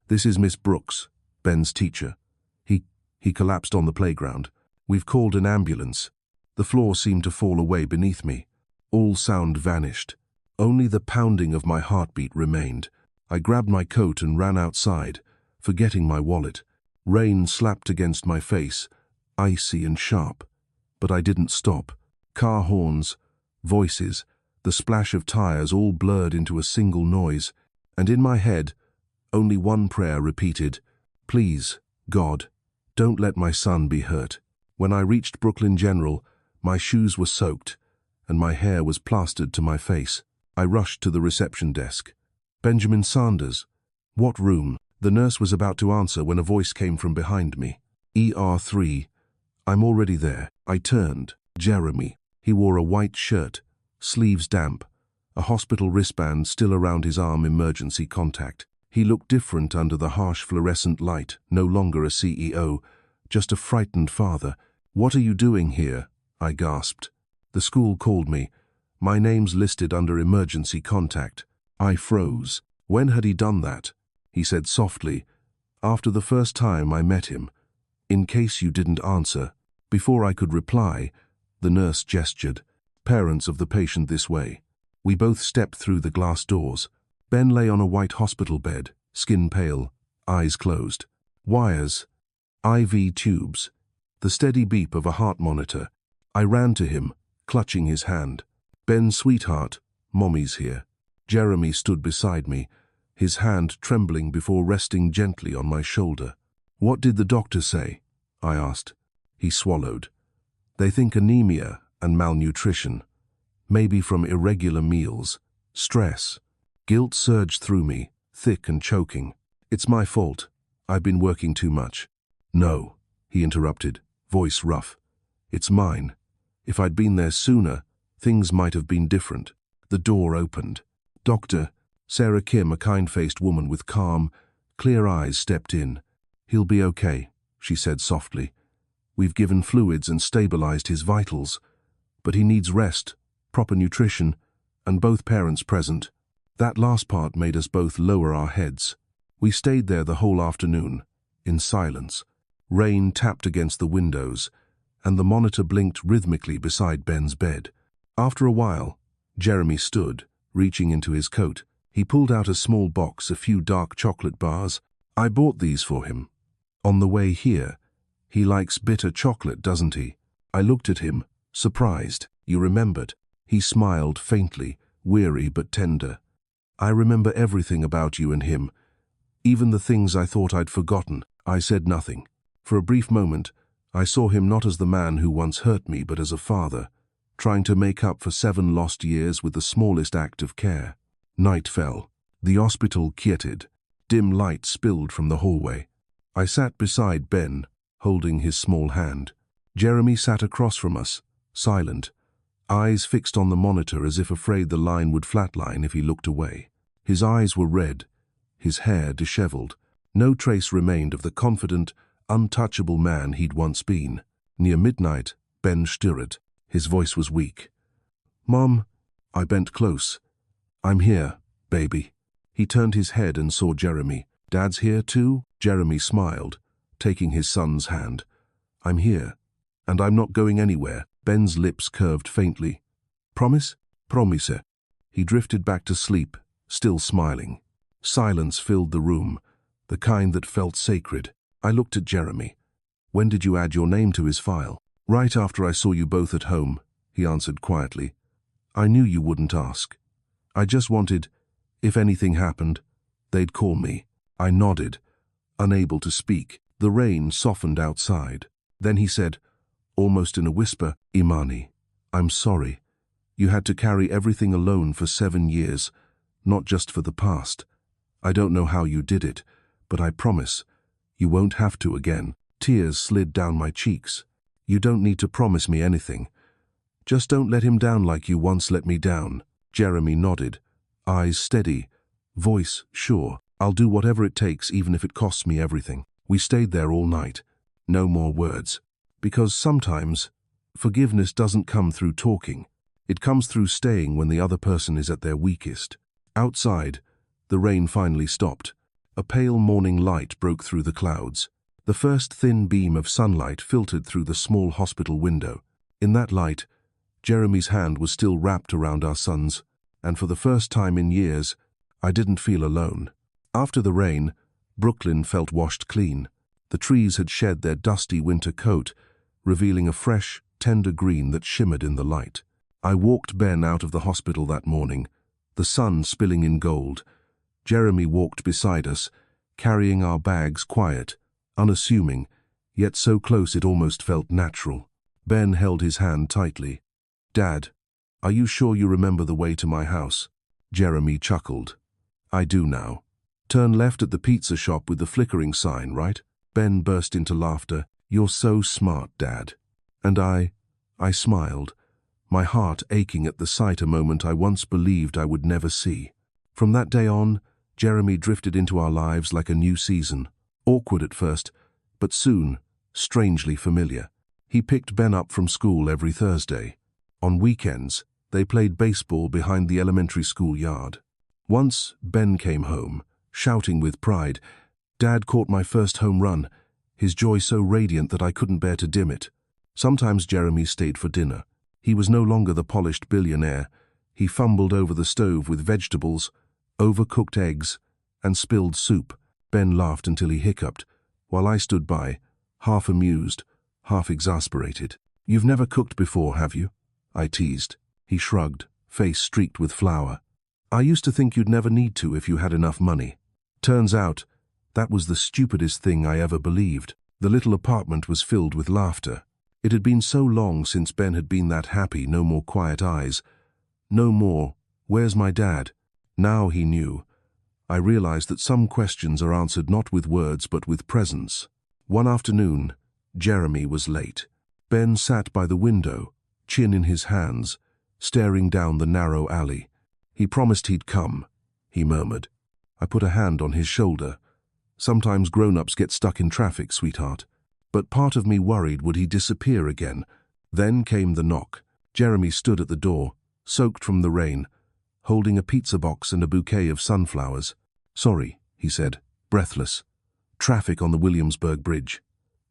This is Miss Brooks, Ben's teacher. He collapsed on the playground. We've called an ambulance. The floor seemed to fall away beneath me. All sound vanished. Only the pounding of my heartbeat remained. I grabbed my coat and ran outside, forgetting my wallet. Rain slapped against my face, icy and sharp. But I didn't stop. Car horns, voices, the splash of tires all blurred into a single noise, and in my head, only one prayer repeated, Please, God, don't let my son be hurt. When I reached Brooklyn General, my shoes were soaked, and my hair was plastered to my face. I rushed to the reception desk. Benjamin Sanders. What room? The nurse was about to answer when a voice came from behind me. ER3. I'm already there. I turned. Jeremy. He wore a white shirt, sleeves damp, a hospital wristband still around his arm, emergency contact. He looked different under the harsh fluorescent light, no longer a CEO, just a frightened father. What are you doing here? I gasped. The school called me. My name's listed under emergency contact. I froze. When had he done that? He said softly, after the first time I met him. In case you didn't answer. Before I could reply, the nurse gestured. Parents of the patient this way. We both stepped through the glass doors. Ben lay on a white hospital bed, skin pale, eyes closed. Wires, IV tubes, the steady beep of a heart monitor. I ran to him, clutching his hand. Ben, sweetheart, Mommy's here. Jeremy stood beside me, his hand trembling before resting gently on my shoulder. What did the doctor say? I asked. He swallowed. They think anemia and malnutrition, maybe from irregular meals, stress. Guilt surged through me, thick and choking. It's my fault. I've been working too much. No, he interrupted, voice rough. It's mine. If I'd been there sooner, things might have been different. The door opened. Doctor, Sarah Kim, a kind-faced woman with calm, clear eyes, stepped in. He'll be okay, she said softly. We've given fluids and stabilized his vitals, but he needs rest, proper nutrition, and both parents present. That last part made us both lower our heads. We stayed there the whole afternoon, in silence. Rain tapped against the windows, and the monitor blinked rhythmically beside Ben's bed. After a while, Jeremy stood, reaching into his coat. He pulled out a small box, a few dark chocolate bars. I bought these for him. On the way here. He likes bitter chocolate, doesn't he? I looked at him, surprised. You remembered? He smiled faintly, weary but tender. I remember everything about you and him, even the things I thought I'd forgotten. I said nothing. For a brief moment, I saw him not as the man who once hurt me, but as a father, trying to make up for 7 lost years with the smallest act of care. Night fell. The hospital quieted. Dim light spilled from the hallway. I sat beside Ben, holding his small hand. Jeremy sat across from us, silent, eyes fixed on the monitor as if afraid the line would flatline if he looked away. His eyes were red, his hair disheveled. No trace remained of the confident, untouchable man he'd once been. Near midnight, Ben stirred. His voice was weak. "Mom," I bent close. "I'm here, baby." He turned his head and saw Jeremy. "Dad's here too?" Jeremy smiled, taking his son's hand. "I'm here, and I'm not going anywhere." Ben's lips curved faintly. "Promise?" "Promise." He drifted back to sleep, still smiling. Silence filled the room, the kind that felt sacred. I looked at Jeremy. "When did you add your name to his file?" "Right after I saw you both at home," he answered quietly. "I knew you wouldn't ask. I just wanted, if anything happened, they'd call me." I nodded, unable to speak. The rain softened outside. Then he said, almost in a whisper, "Imani, I'm sorry. You had to carry everything alone for 7 years, not just for the past. I don't know how you did it, but I promise, you won't have to again." Tears slid down my cheeks. "You don't need to promise me anything. Just don't let him down like you once let me down." Jeremy nodded, eyes steady, voice sure. "I'll do whatever it takes, even if it costs me everything." We stayed there all night. No more words. Because sometimes, forgiveness doesn't come through talking. It comes through staying when the other person is at their weakest. Outside, the rain finally stopped. A pale morning light broke through the clouds. The first thin beam of sunlight filtered through the small hospital window. In that light, Jeremy's hand was still wrapped around our son's, and for the first time in years, I didn't feel alone. After the rain, Brooklyn felt washed clean. The trees had shed their dusty winter coat, revealing a fresh, tender green that shimmered in the light. I walked Ben out of the hospital that morning, the sun spilling in gold. Jeremy walked beside us, carrying our bags, quiet, unassuming, yet so close it almost felt natural. Ben held his hand tightly. "Dad, are you sure you remember the way to my house?" Jeremy chuckled. "I do now. Turn left at the pizza shop with the flickering sign, right?" Ben burst into laughter. "You're so smart, Dad." And I smiled, my heart aching at the sight a moment I once believed I would never see. From that day on, Jeremy drifted into our lives like a new season. Awkward at first, but soon, strangely familiar. He picked Ben up from school every Thursday. On weekends, they played baseball behind the elementary school yard. Once, Ben came home, shouting with pride. "Dad caught my first home run," his joy so radiant that I couldn't bear to dim it. Sometimes Jeremy stayed for dinner. He was no longer the polished billionaire. He fumbled over the stove with vegetables, overcooked eggs, and spilled soup. Ben laughed until he hiccuped, while I stood by, half amused, half exasperated. "You've never cooked before, have you?" I teased. He shrugged, face streaked with flour. "I used to think you'd never need to if you had enough money." Turns out, that was the stupidest thing I ever believed. The little apartment was filled with laughter. It had been so long since Ben had been that happy. No more quiet eyes. No more, "Where's my dad?" Now he knew. I realized that some questions are answered not with words but with presence. One afternoon, Jeremy was late. Ben sat by the window, chin in his hands, staring down the narrow alley. "He promised he'd come," he murmured. I put a hand on his shoulder. "Sometimes grown-ups get stuck in traffic, sweetheart." But part of me worried, would he disappear again? Then came the knock. Jeremy stood at the door, soaked from the rain, holding a pizza box and a bouquet of sunflowers. "Sorry," he said, breathless. traffic on the Williamsburg Bridge.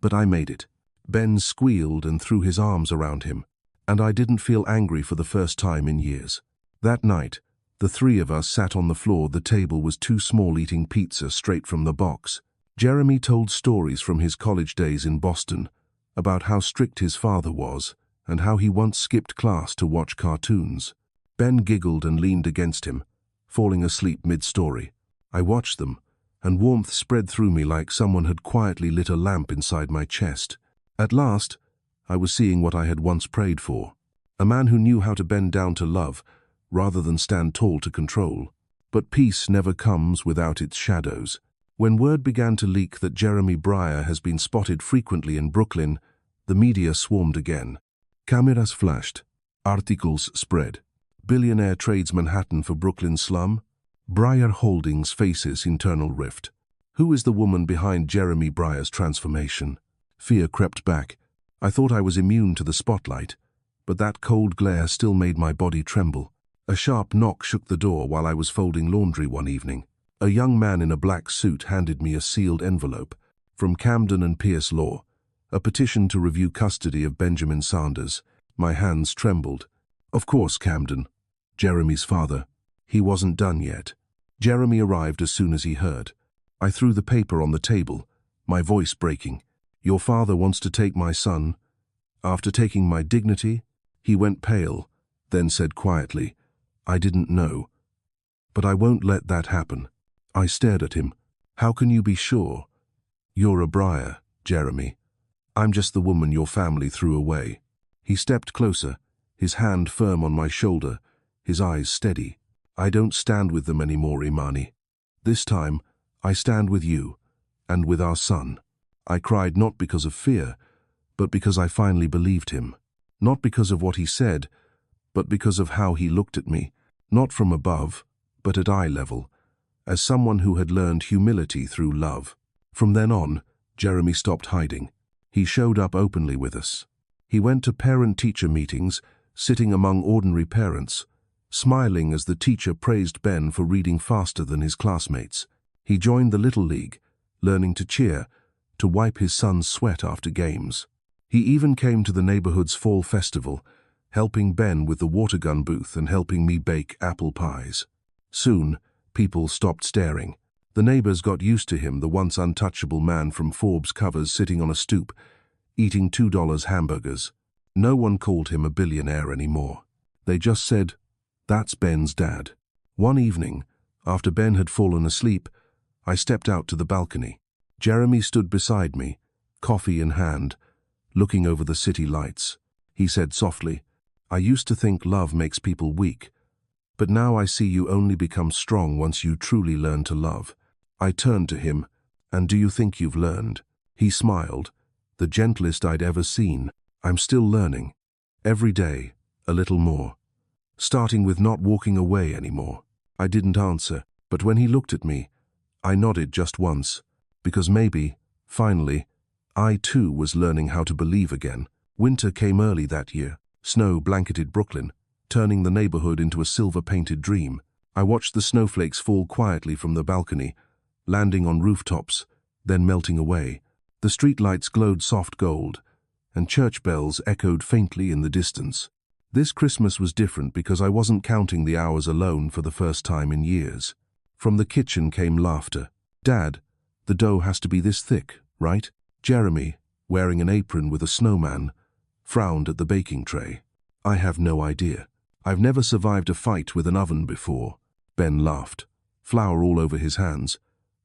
But I made it. Ben squealed and threw his arms around him, and I didn't feel angry for the first time in years. That night, the three of us sat on the floor. The table was too small, eating pizza straight from the box. Jeremy told stories from his college days in Boston, about how strict his father was and how he once skipped class to watch cartoons. Ben giggled and leaned against him, falling asleep mid-story. I watched them, and warmth spread through me like someone had quietly lit a lamp inside my chest. At last, I was seeing what I had once prayed for. A man who knew how to bend down to love, rather than stand tall to control. But peace never comes without its shadows. When word began to leak that Jeremy Briar has been spotted frequently in Brooklyn, the media swarmed again. Cameras flashed. Articles spread. Billionaire trades Manhattan for Brooklyn slum. Briar Holdings faces internal rift. Who is the woman behind Jeremy Briar's transformation? Fear crept back. I thought I was immune to the spotlight, but that cold glare still made my body tremble. A sharp knock shook the door while I was folding laundry one evening. A young man in a black suit handed me a sealed envelope from Camden and Pierce Law, a petition to review custody of Benjamin Sanders. My hands trembled. Of course, Camden. Jeremy's father. He wasn't done yet. Jeremy arrived as soon as he heard. I threw the paper on the table, my voice breaking. Your father wants to take my son. After taking my dignity, he went pale, then said quietly, I didn't know. But I won't let that happen. I stared at him. How can you be sure? You're a Briar, Jeremy. I'm just the woman your family threw away. He stepped closer, his hand firm on my shoulder, his eyes steady. I don't stand with them anymore, Imani. This time, I stand with you, and with our son. I cried not because of fear, but because I finally believed him. Not because of what he said, but because of how he looked at me, not from above, but at eye level, as someone who had learned humility through love. From then on, Jeremy stopped hiding. He showed up openly with us. He went to parent-teacher meetings, sitting among ordinary parents, smiling as the teacher praised Ben for reading faster than his classmates. He joined the Little League, learning to cheer, to wipe his son's sweat after games. He even came to the neighborhood's fall festival, helping Ben with the water gun booth and helping me bake apple pies. Soon, people stopped staring. The neighbors got used to him, the once untouchable man from Forbes covers sitting on a stoop, eating $2 hamburgers. No one called him a billionaire anymore. They just said, that's Ben's dad. One evening, after Ben had fallen asleep, I stepped out to the balcony. Jeremy stood beside me, coffee in hand, looking over the city lights. He said softly, I used to think love makes people weak, but now I see you only become strong once you truly learn to love. I turned to him, and do you think you've learned? He smiled, the gentlest I'd ever seen. I'm still learning. Every day, a little more. Starting with not walking away anymore. I didn't answer, but when he looked at me, I nodded just once, because maybe, finally, I too was learning how to believe again. Winter came early that year. Snow blanketed Brooklyn, turning the neighborhood into a silver-painted dream. I watched the snowflakes fall quietly from the balcony, landing on rooftops, then melting away. The streetlights glowed soft gold, and church bells echoed faintly in the distance. This Christmas was different because I wasn't counting the hours alone for the first time in years. From the kitchen came laughter. Dad, the dough has to be this thick, right? Jeremy, wearing an apron with a snowman, frowned at the baking tray. I have no idea. I've never survived a fight with an oven before. Ben laughed, flour all over his hands.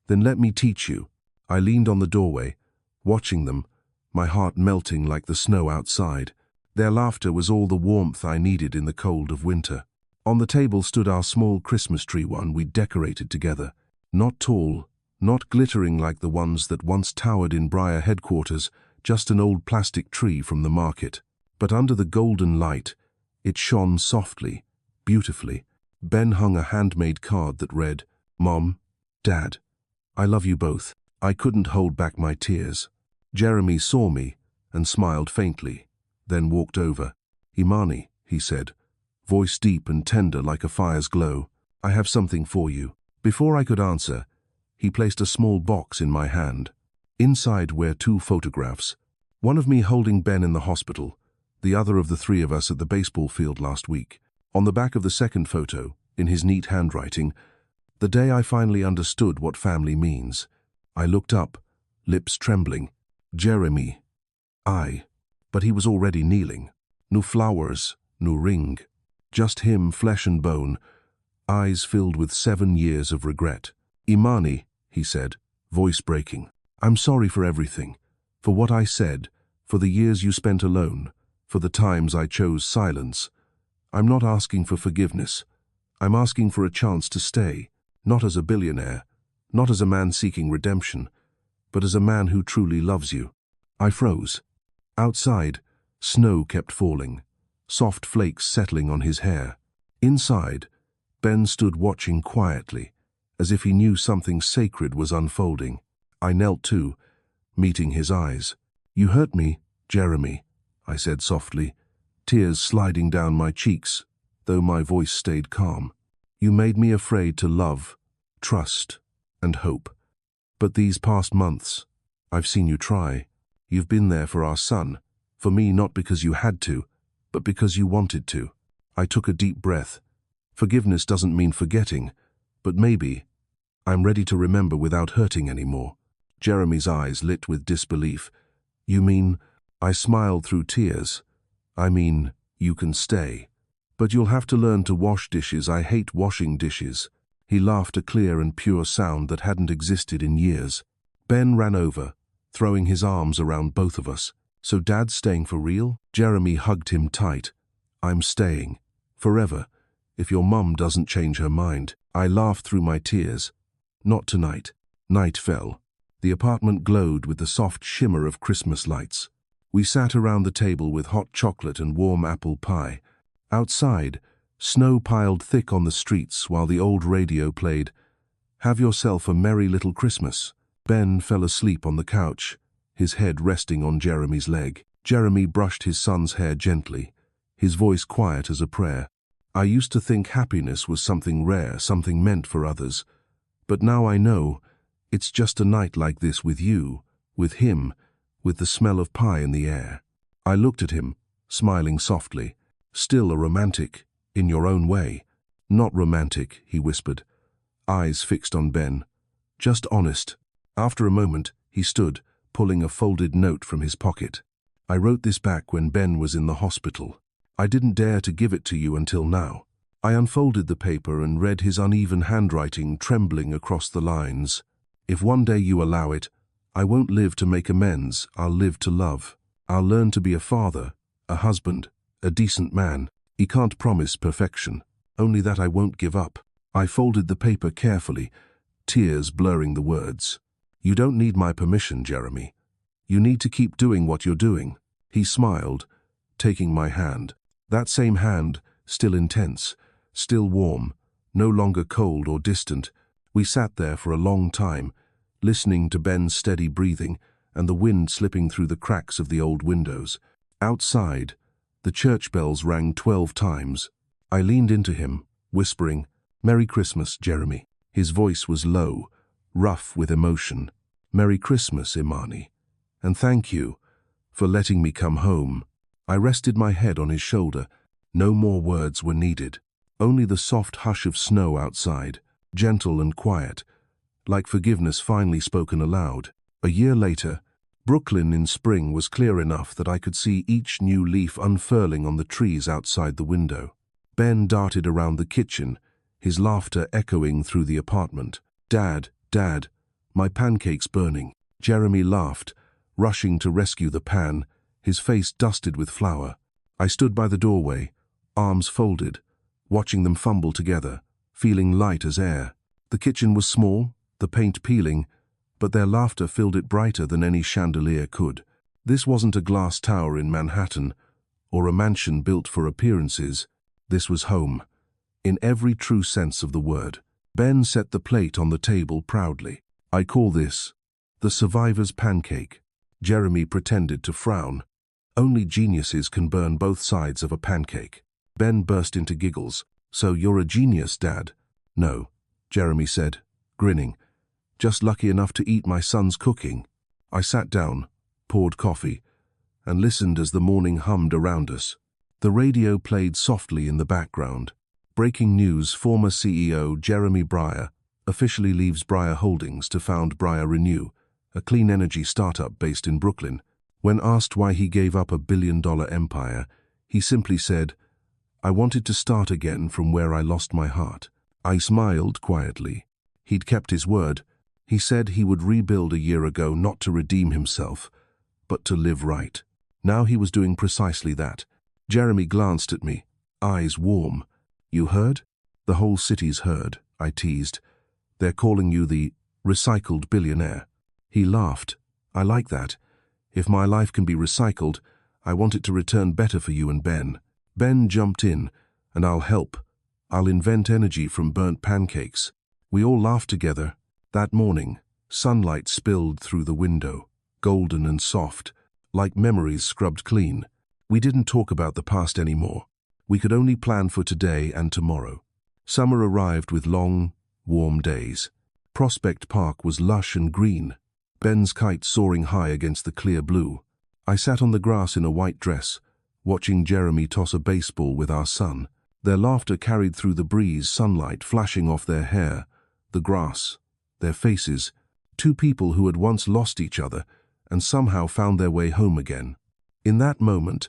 Then let me teach you. I leaned on the doorway, watching them, my heart melting like the snow outside. Their laughter was all the warmth I needed in the cold of winter. On the table stood our small Christmas tree, one we'd decorated together. Not tall, not glittering like the ones that once towered in Briar headquarters, just an old plastic tree from the market. But under the golden light, it shone softly, beautifully. Ben hung a handmade card that read, Mom, Dad, I love you both. I couldn't hold back my tears. Jeremy saw me and smiled faintly, then walked over. Imani, he said, voice deep and tender like a fire's glow, I have something for you. Before I could answer, he placed a small box in my hand. Inside were two photographs, one of me holding Ben in the hospital, the other of the three of us at the baseball field last week. On the back of the second photo, in his neat handwriting, the day I finally understood what family means. I looked up, lips trembling. Jeremy. But he was already kneeling. No flowers, no ring. Just him, flesh and bone, eyes filled with 7 years of regret. Imani, he said, voice breaking. I'm sorry for everything. For what I said, for the years you spent alone, for the times I chose silence. I'm not asking for forgiveness. I'm asking for a chance to stay, not as a billionaire, not as a man seeking redemption, but as a man who truly loves you. I froze. Outside, snow kept falling, soft flakes settling on his hair. Inside, Ben stood watching quietly, as if he knew something sacred was unfolding. I knelt too, meeting his eyes. You hurt me, Jeremy, I said softly, tears sliding down my cheeks, though my voice stayed calm. You made me afraid to love, trust, and hope. But these past months, I've seen you try. You've been there for our son, for me not because you had to, but because you wanted to. I took a deep breath. Forgiveness doesn't mean forgetting, but maybe I'm ready to remember without hurting anymore. Jeremy's eyes lit with disbelief. You mean? I smiled through tears. I mean, you can stay. But you'll have to learn to wash dishes. I hate washing dishes. He laughed, a clear and pure sound that hadn't existed in years. Ben ran over, throwing his arms around both of us. So Dad's staying for real? Jeremy hugged him tight. I'm staying. Forever. If your mum doesn't change her mind. I laughed through my tears. Not tonight. Night fell. The apartment glowed with the soft shimmer of Christmas lights. We sat around the table with hot chocolate and warm apple pie. Outside, snow piled thick on the streets while the old radio played, "Have yourself a merry little Christmas." Ben fell asleep on the couch, his head resting on Jeremy's leg. Jeremy brushed his son's hair gently, his voice quiet as a prayer. I used to think happiness was something rare, something meant for others. But now I know it's just a night like this with you, with him, with the smell of pie in the air. I looked at him, smiling softly. Still a romantic, in your own way. Not romantic, he whispered, eyes fixed on Ben. Just honest. After a moment, he stood, pulling a folded note from his pocket. I wrote this back when Ben was in the hospital. I didn't dare to give it to you until now. I unfolded the paper and read his uneven handwriting trembling across the lines. If one day you allow it, I won't live to make amends, I'll live to love. I'll learn to be a father, a husband, a decent man. He can't promise perfection, only that I won't give up. I folded the paper carefully, tears blurring the words. You don't need my permission, Jeremy. You need to keep doing what you're doing. He smiled, taking my hand. That same hand, still intense, still warm, no longer cold or distant. We sat there for a long time, listening to Ben's steady breathing and the wind slipping through the cracks of the old windows. Outside, the church bells rang 12 times. I leaned into him, whispering, "Merry Christmas, Jeremy." His voice was low, rough with emotion. "Merry Christmas, Imani. And thank you for letting me come home." I rested my head on his shoulder. No more words were needed. Only the soft hush of snow outside, gentle and quiet, like forgiveness finally spoken aloud. A year later, Brooklyn in spring was clear enough that I could see each new leaf unfurling on the trees outside the window. Ben darted around the kitchen, his laughter echoing through the apartment. "Dad, Dad, my pancake's burning." Jeremy laughed, rushing to rescue the pan, his face dusted with flour. I stood by the doorway, arms folded, watching them fumble together, feeling light as air. The kitchen was small, the paint peeling, but their laughter filled it brighter than any chandelier could. This wasn't a glass tower in Manhattan, or a mansion built for appearances. This was home, in every true sense of the word. Ben set the plate on the table proudly. "I call this the survivor's pancake." Jeremy pretended to frown. Only geniuses can burn both sides of a pancake. Ben burst into giggles. "So you're a genius, Dad?" "No," Jeremy said, grinning. "Just lucky enough to eat my son's cooking." I sat down, poured coffee, and listened as the morning hummed around us. The radio played softly in the background. Breaking news: former CEO Jeremy Briar officially leaves Briar Holdings to found Briar Renew, a clean energy startup based in Brooklyn. When asked why he gave up a billion-dollar empire, he simply said, "I wanted to start again from where I lost my heart." I smiled quietly. He'd kept his word. He said he would rebuild a year ago, not to redeem himself, but to live right. Now he was doing precisely that. Jeremy glanced at me, eyes warm. "You heard?" "The whole city's heard," I teased. "They're calling you the recycled billionaire." He laughed. "I like that. If my life can be recycled, I want it to return better for you and Ben." Ben jumped in, "And I'll help. I'll invent energy from burnt pancakes." We all laughed together. That morning, sunlight spilled through the window, golden and soft, like memories scrubbed clean. We didn't talk about the past anymore. We could only plan for today and tomorrow. Summer arrived with long, warm days. Prospect Park was lush and green, Ben's kite soaring high against the clear blue. I sat on the grass in a white dress, watching Jeremy toss a baseball with our son. Their laughter carried through the breeze, sunlight flashing off their hair, the grass, their faces. Two people who had once lost each other and somehow found their way home again. In that moment,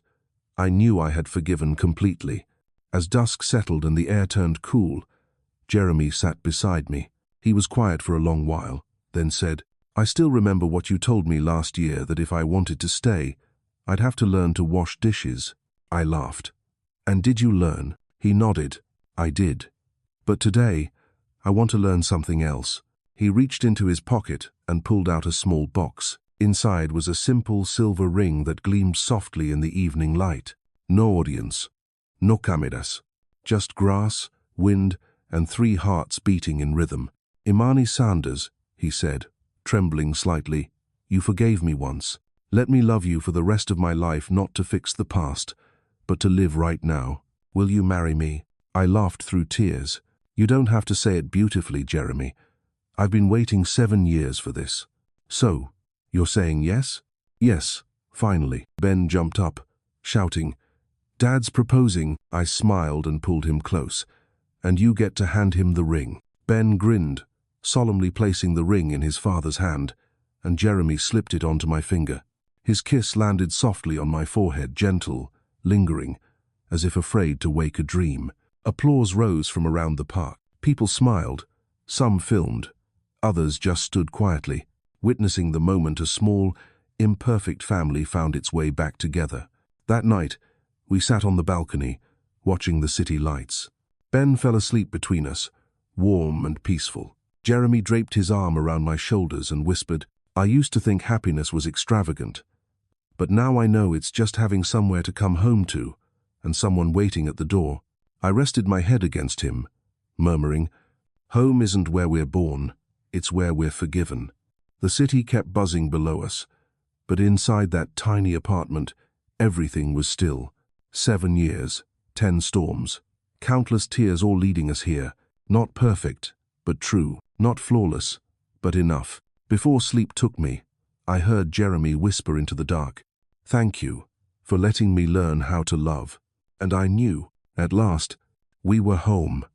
I knew I had forgiven completely. As dusk settled and the air turned cool, Jeremy sat beside me. He was quiet for a long while, then said, "I still remember what you told me last year, that if I wanted to stay, I'd have to learn to wash dishes." I laughed. "And did you learn?" He nodded. "I did. But today, I want to learn something else." He reached into his pocket and pulled out a small box. Inside was a simple silver ring that gleamed softly in the evening light. No audience, no cameras, just grass, wind, and 3 hearts beating in rhythm. "Imani Sanders," he said, trembling slightly, "you forgave me once. Let me love you for the rest of my life, not to fix the past, but to live right now. Will you marry me?" I laughed through tears. "You don't have to say it beautifully, Jeremy. I've been waiting 7 years for this." "So, you're saying yes?" "Yes, finally." Ben jumped up, shouting, "Dad's proposing." I smiled and pulled him close. "And you get to hand him the ring." Ben grinned, solemnly placing the ring in his father's hand, and Jeremy slipped it onto my finger. His kiss landed softly on my forehead, gentle, lingering, as if afraid to wake a dream. Applause rose from around the park. People smiled, some filmed, others just stood quietly, witnessing the moment a small, imperfect family found its way back together. That night, we sat on the balcony, watching the city lights. Ben fell asleep between us, warm and peaceful. Jeremy draped his arm around my shoulders and whispered, "I used to think happiness was extravagant, but now I know it's just having somewhere to come home to, and someone waiting at the door." I rested my head against him, murmuring, "Home isn't where we're born, it's where we're forgiven." The city kept buzzing below us, but inside that tiny apartment, everything was still. 7 years, 10 storms, countless tears, all leading us here. Not perfect, but true. Not flawless, but enough. Before sleep took me, I heard Jeremy whisper into the dark, "Thank you for letting me learn how to love." And I knew, at last, we were home.